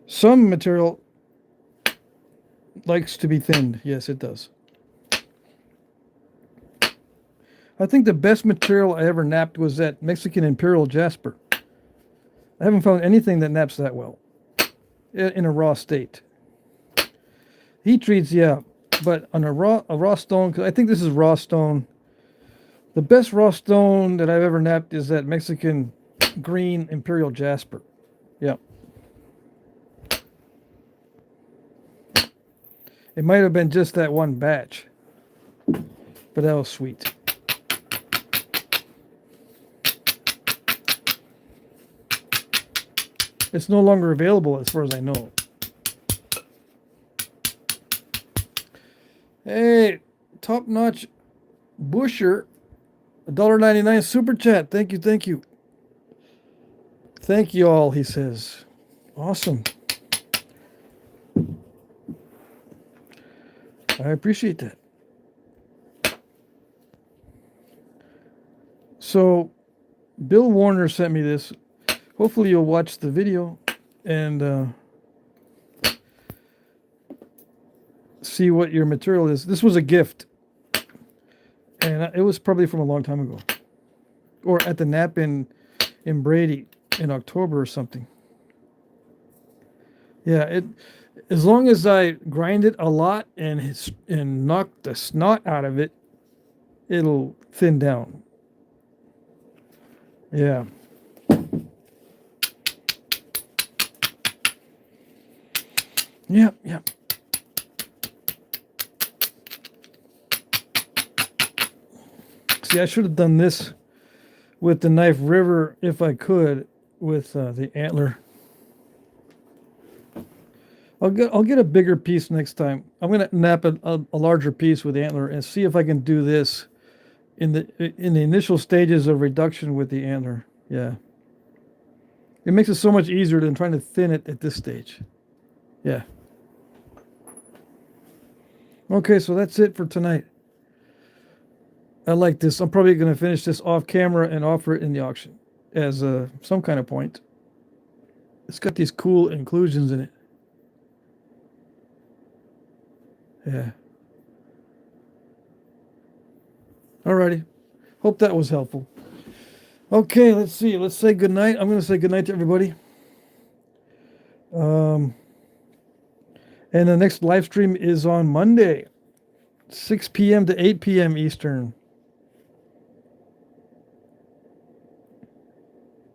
Some material likes to be thinned. Yes, it does. I think the best material I ever napped was that Mexican Imperial Jasper. I haven't found anything that naps that well in a raw state. Heat treats, yeah, but on a raw stone, because I think this is raw stone. The best raw stone that I've ever napped is that Mexican green Imperial Jasper. Yeah. It might have been just that one batch, but that was sweet. It's no longer available as far as I know. Hey, Top Notch Busher, $1.99 super chat. Thank you, thank you. Thank you all, he says. Awesome. I appreciate that. So, Bill Warner sent me this. Hopefully you'll watch the video and see what your material is. This was a gift. And it was probably from a long time ago. Or at the nap in Brady in October or something. Yeah, as long as I grind it a lot and knock the snot out of it, it'll thin down. Yeah. Yeah, yeah. See, I should have done this with the knife river if I could with the Antler. I'll get a bigger piece next time. I'm gonna nap a larger piece with the Antler and see if I can do this in the initial stages of reduction with the Antler. Yeah, it makes it so much easier than trying to thin it at this stage. Yeah. Okay, so that's it for tonight. I like this. I'm probably going to finish this off camera and offer it in the auction as some kind of point. It's got these cool inclusions in it. Yeah. Alrighty. Hope that was helpful. Okay, let's see. Let's say goodnight. I'm going to say goodnight to everybody. And the next live stream is on Monday, 6 p.m. to 8 p.m. Eastern.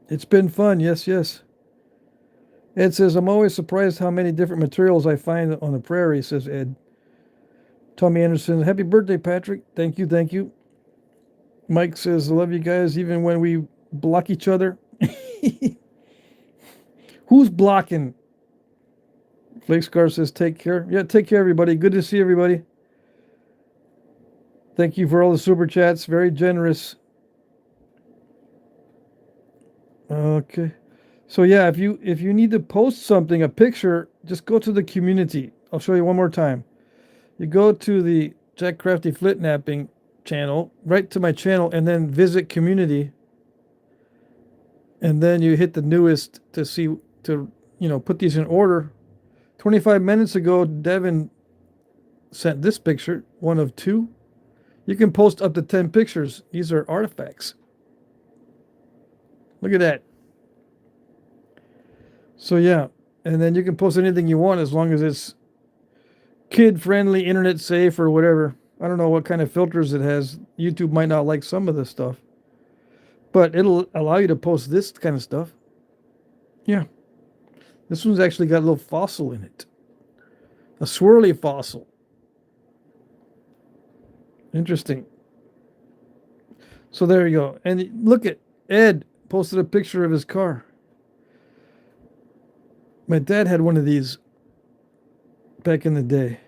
It's been fun. Yes, yes. Ed says, I'm always surprised how many different materials I find on the prairie, says Ed. Tommy Anderson, happy birthday, Patrick. Thank you, thank you. Mike says, I love you guys even when we block each other. Who's blocking? Flake Scar says, take care. Yeah, take care, everybody. Good to see everybody. Thank you for all the super chats. Very generous. Okay. So yeah, if you need to post something, a picture, just go to the community. I'll show you one more time. You go to the Jack Crafty Flintknapping channel, right to my channel, and then visit community. And then you hit the newest to see, to, put these in order. 25 minutes ago, Devin sent this picture, one of two. You can post up to 10 pictures. These are artifacts. Look at that. So yeah, and then you can post anything you want as long as it's kid-friendly, internet safe, or whatever. I don't know what kind of filters it has. YouTube might not like some of this stuff, but it'll allow you to post this kind of stuff. Yeah. This one's actually got a little fossil in it. A swirly fossil. Interesting. So there you go. And look at Ed posted a picture of his car. My dad had one of these back in the day.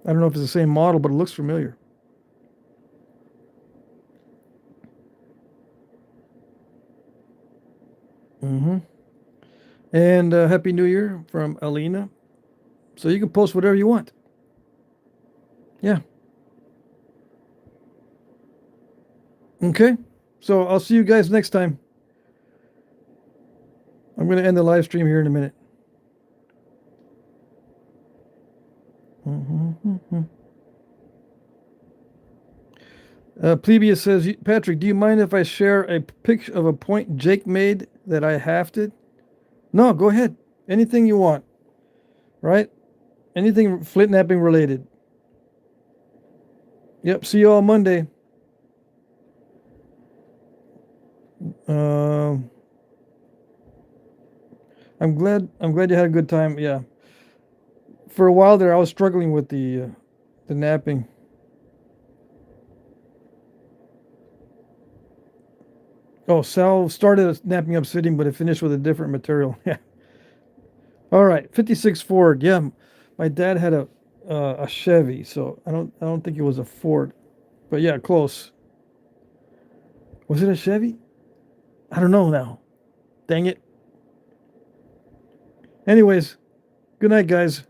I don't know if it's the same model, but it looks familiar. And Happy New Year from Alina. So you can post whatever you want. Yeah. Okay. So I'll see you guys next time. I'm going to end the live stream here in a minute. Plebeius says, Patrick, do you mind if I share a picture of a point Jake made that I hafted? No, go ahead. Anything you want. Right? Anything Flintknapping related. Yep. See you all Monday. I'm glad you had a good time. Yeah. For a while there, I was struggling with the napping. Oh, Sal started napping up sitting, but it finished with a different material. Yeah. All right, 56 Ford. Yeah, my dad had a Chevy, so I don't think it was a Ford, but yeah, close. Was it a Chevy? I don't know now. Dang it. Anyways, good night, guys.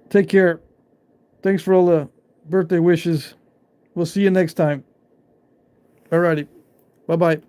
Take care. Thanks for all the birthday wishes. We'll see you next time. Alrighty. Bye-bye.